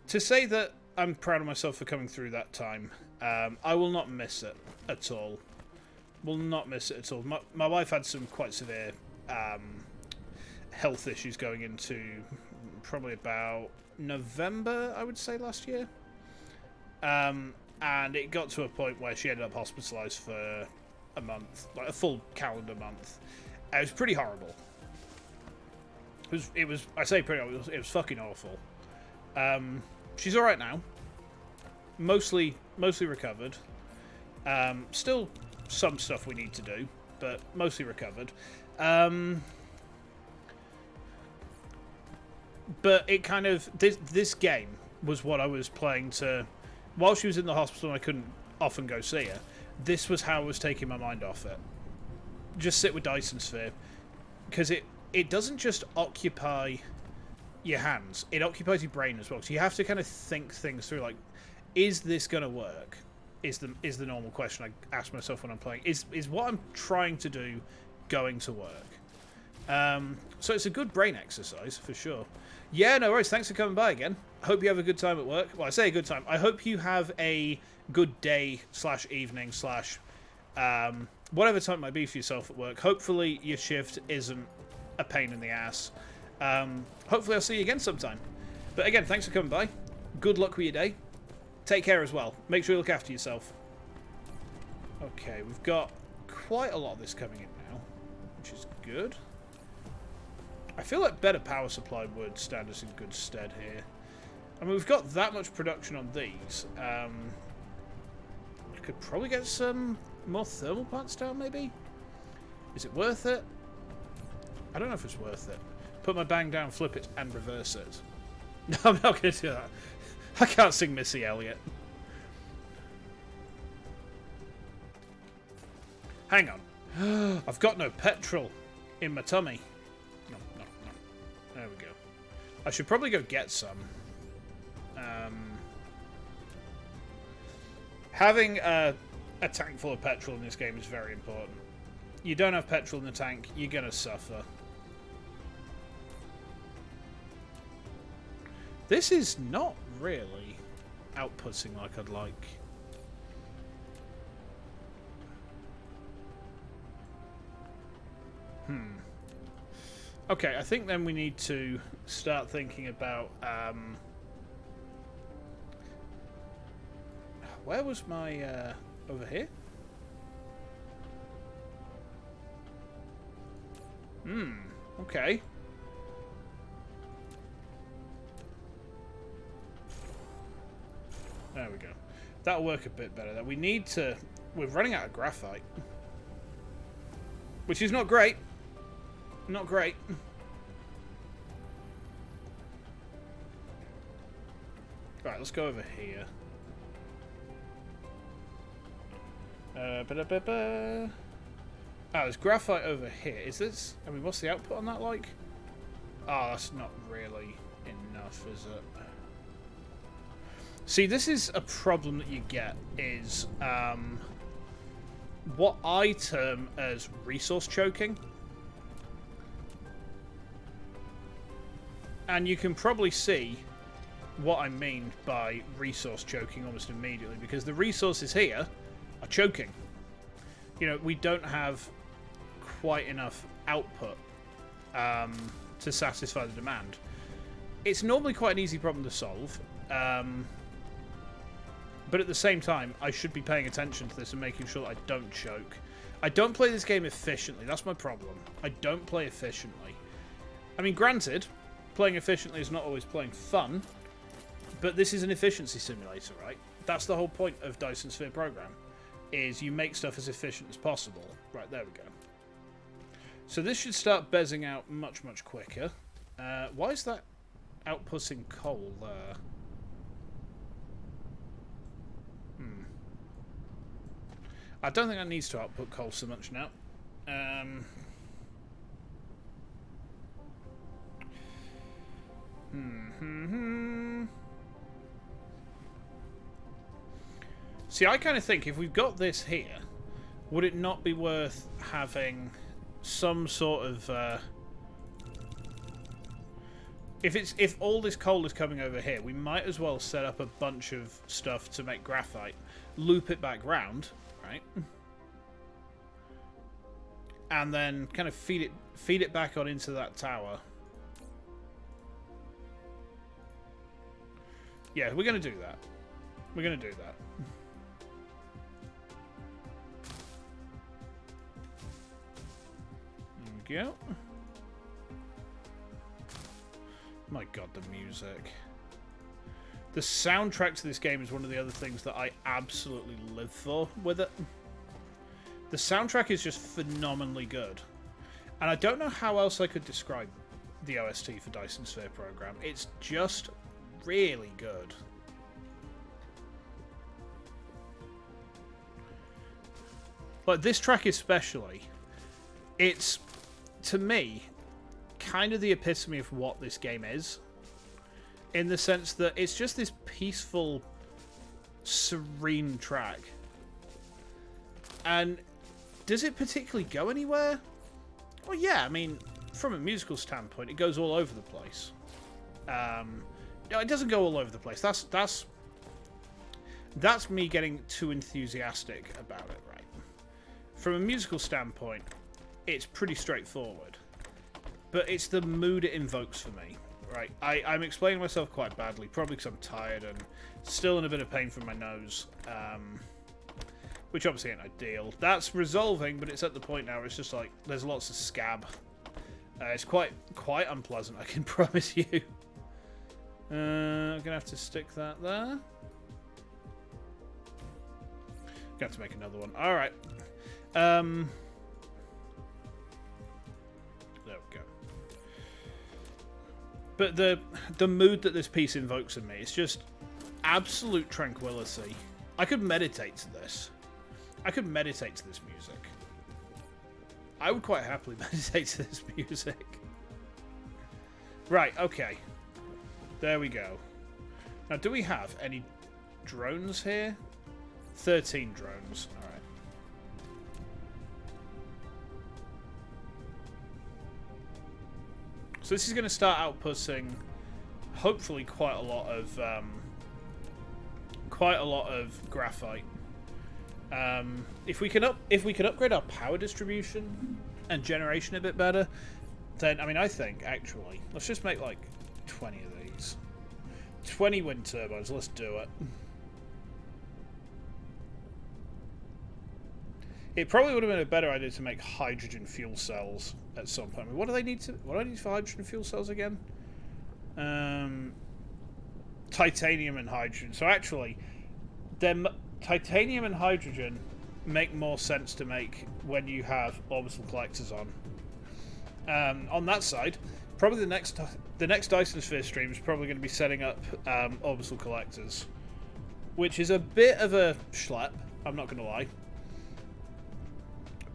to say that I'm proud of myself for coming through that time, I will not miss it at all. Will not miss it at all. My wife had some quite severe health issues going into probably about November, I would say, last year. And it got to a point where she ended up hospitalised for a month, like a full calendar month. It was pretty horrible. It was I say pretty horrible, it was fucking awful. She's alright now. Mostly recovered. Still some stuff we need to do, but mostly recovered. But it kind of... This game was what I was playing to... While she was in the hospital and I couldn't often go see her, this was how I was taking my mind off it. Just sit with Dyson Sphere. Because it doesn't just occupy your hands, it occupies your brain as well. So you have to kind of think things through, like, is this going to work? Is the normal question I ask myself when I'm playing. Is what I'm trying to do going to work? So it's a good brain exercise, for sure. Yeah, no worries. Thanks for coming by again. Hope you have a good time at work. Well, I say a good time. I hope you have a good day / evening / whatever time it might be for yourself at work. Hopefully your shift isn't a pain in the ass. Hopefully I'll see you again sometime. But again, thanks for coming by. Good luck with your day. Take care as well. Make sure you look after yourself. Okay, we've got quite a lot of this coming in now, which is good. I feel like better power supply would stand us in good stead here. I mean, we've got that much production on these. I could probably get some more thermal plants down, maybe? Is it worth it? I don't know if it's worth it. Put my bang down, flip it, and reverse it. No, I'm not going to do that. I can't sing Missy Elliott. Hang on. I've got no petrol in my tummy. No. There we go. I should probably go get some. Having a tank full of petrol in this game is very important. You don't have petrol in the tank, you're going to suffer. This is not really outputting like I'd like. Okay, I think then we need to start thinking about... where was my... over here? Okay. There we go. That'll work a bit better. We need to... We're running out of graphite. Which is not great. Not great. Right, let's go over here. There's graphite over here. Is this... I mean, what's the output on that like? Oh, that's not really enough, is it? See, this is a problem that you get, is what I term as resource choking. And you can probably see what I mean by resource choking almost immediately, because the resources here are choking. You know, we don't have quite enough output to satisfy the demand. It's normally quite an easy problem to solve, but at the same time, I should be paying attention to this and making sure that I don't choke. I don't play this game efficiently, that's my problem. I don't play efficiently. I mean, granted, playing efficiently is not always playing fun, but this is an efficiency simulator, right? That's the whole point of Dyson Sphere Program, is you make stuff as efficient as possible. Right, there we go. So this should start bezzing out much, much quicker. Why is that outputting coal there? I don't think that needs to output coal so much now. See, I kind of think if we've got this here, would it not be worth having some sort of... If all this coal is coming over here, we might as well set up a bunch of stuff to make graphite, loop it back round, right? And then kind of feed it back on into that tower. Yeah, we're going to do that. We're going to do that. There we go. My god, the music. The soundtrack to this game is one of the other things that I absolutely live for with it. The soundtrack is just phenomenally good. And I don't know how else I could describe the OST for Dyson Sphere Program. It's just really good. But this track especially, it's, to me, kind of the epitome of what this game is. In the sense that it's just this peaceful, serene track. And does it particularly go anywhere? Well, yeah, I mean, from a musical standpoint, it goes all over the place. No, it doesn't go all over the place. That's me getting too enthusiastic about it, right? From a musical standpoint, it's pretty straightforward. But it's the mood it invokes for me, right? I'm explaining myself quite badly, probably because I'm tired and still in a bit of pain from my nose. Which obviously ain't ideal. That's resolving, but it's at the point now where it's just like, there's lots of scab. It's quite unpleasant, I can promise you. I'm going to have to stick that there. Got to make another one. Alright. There we go. But the mood that this piece invokes in me is just absolute tranquility. I could meditate to this. I could meditate to this music. I would quite happily meditate to this music. Right, okay. There we go. Now, do we have any drones here? 13 drones. Alright. So this is going to start outputting, hopefully, quite a lot of graphite. If we can upgrade our power distribution and generation a bit better, then I mean I think actually let's just make like 20 of these, 20 wind turbines. Let's do it. It probably would have been a better idea to make hydrogen fuel cells at some point. I mean, what do I need for hydrogen fuel cells again? Titanium and hydrogen. So actually, titanium and hydrogen make more sense to make when you have orbital collectors on. On that side, probably the next Dyson Sphere stream is probably going to be setting up orbital collectors, which is a bit of a schlep. I'm not going to lie.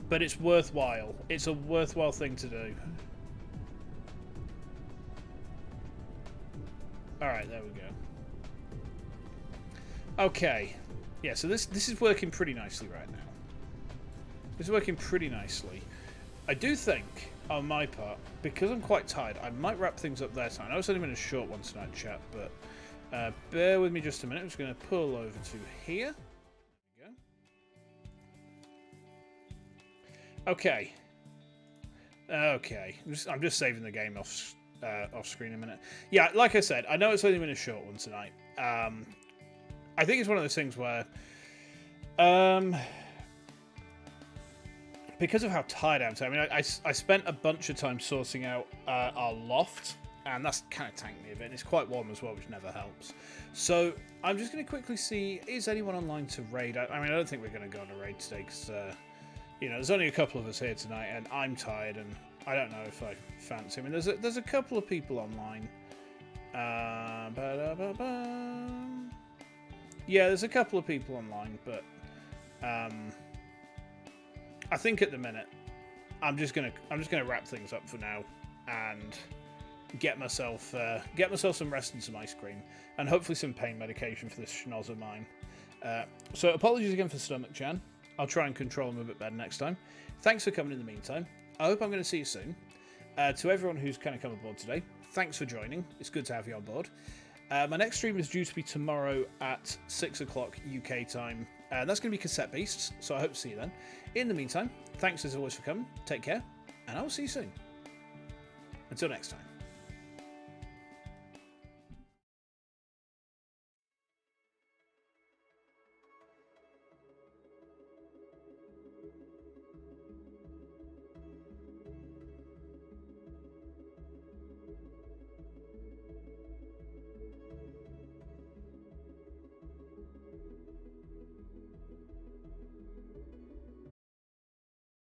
But it's worthwhile. It's a worthwhile thing to do. Alright, there we go. Okay. Yeah, so this is working pretty nicely right now. It's working pretty nicely. I do think, on my part, because I'm quite tired, I might wrap things up there tonight. I know it's only been a short one tonight, chat, but bear with me just a minute. I'm just going to pull over to here. Okay. Okay. I'm just saving the game off screen a minute. Yeah, like I said, I know it's only been a short one tonight. I think it's one of those things where, because of how tired I am today, I mean, I spent a bunch of time sorting out our loft, and that's kind of tanked me a bit. And it's quite warm as well, which never helps. So I'm just going to quickly see, is anyone online to raid? I mean, I don't think we're going to go on a raid today because... you know, there's only a couple of us here tonight, and I'm tired, and I don't know if I fancy. I mean, there's a couple of people online. Yeah, there's a couple of people online, but I think at the minute I'm just gonna wrap things up for now and get myself some rest and some ice cream, and hopefully some pain medication for this schnoz of mine. So apologies again for stomach, Jan. I'll try and control them a bit better next time. Thanks for coming in the meantime. I hope I'm going to see you soon. To everyone who's kind of come aboard today, thanks for joining. It's good to have you on board. My next stream is due to be tomorrow at 6 o'clock UK time. And that's going to be Cassette Beasts, so I hope to see you then. In the meantime, thanks as always for coming. Take care, and I will see you soon. Until next time.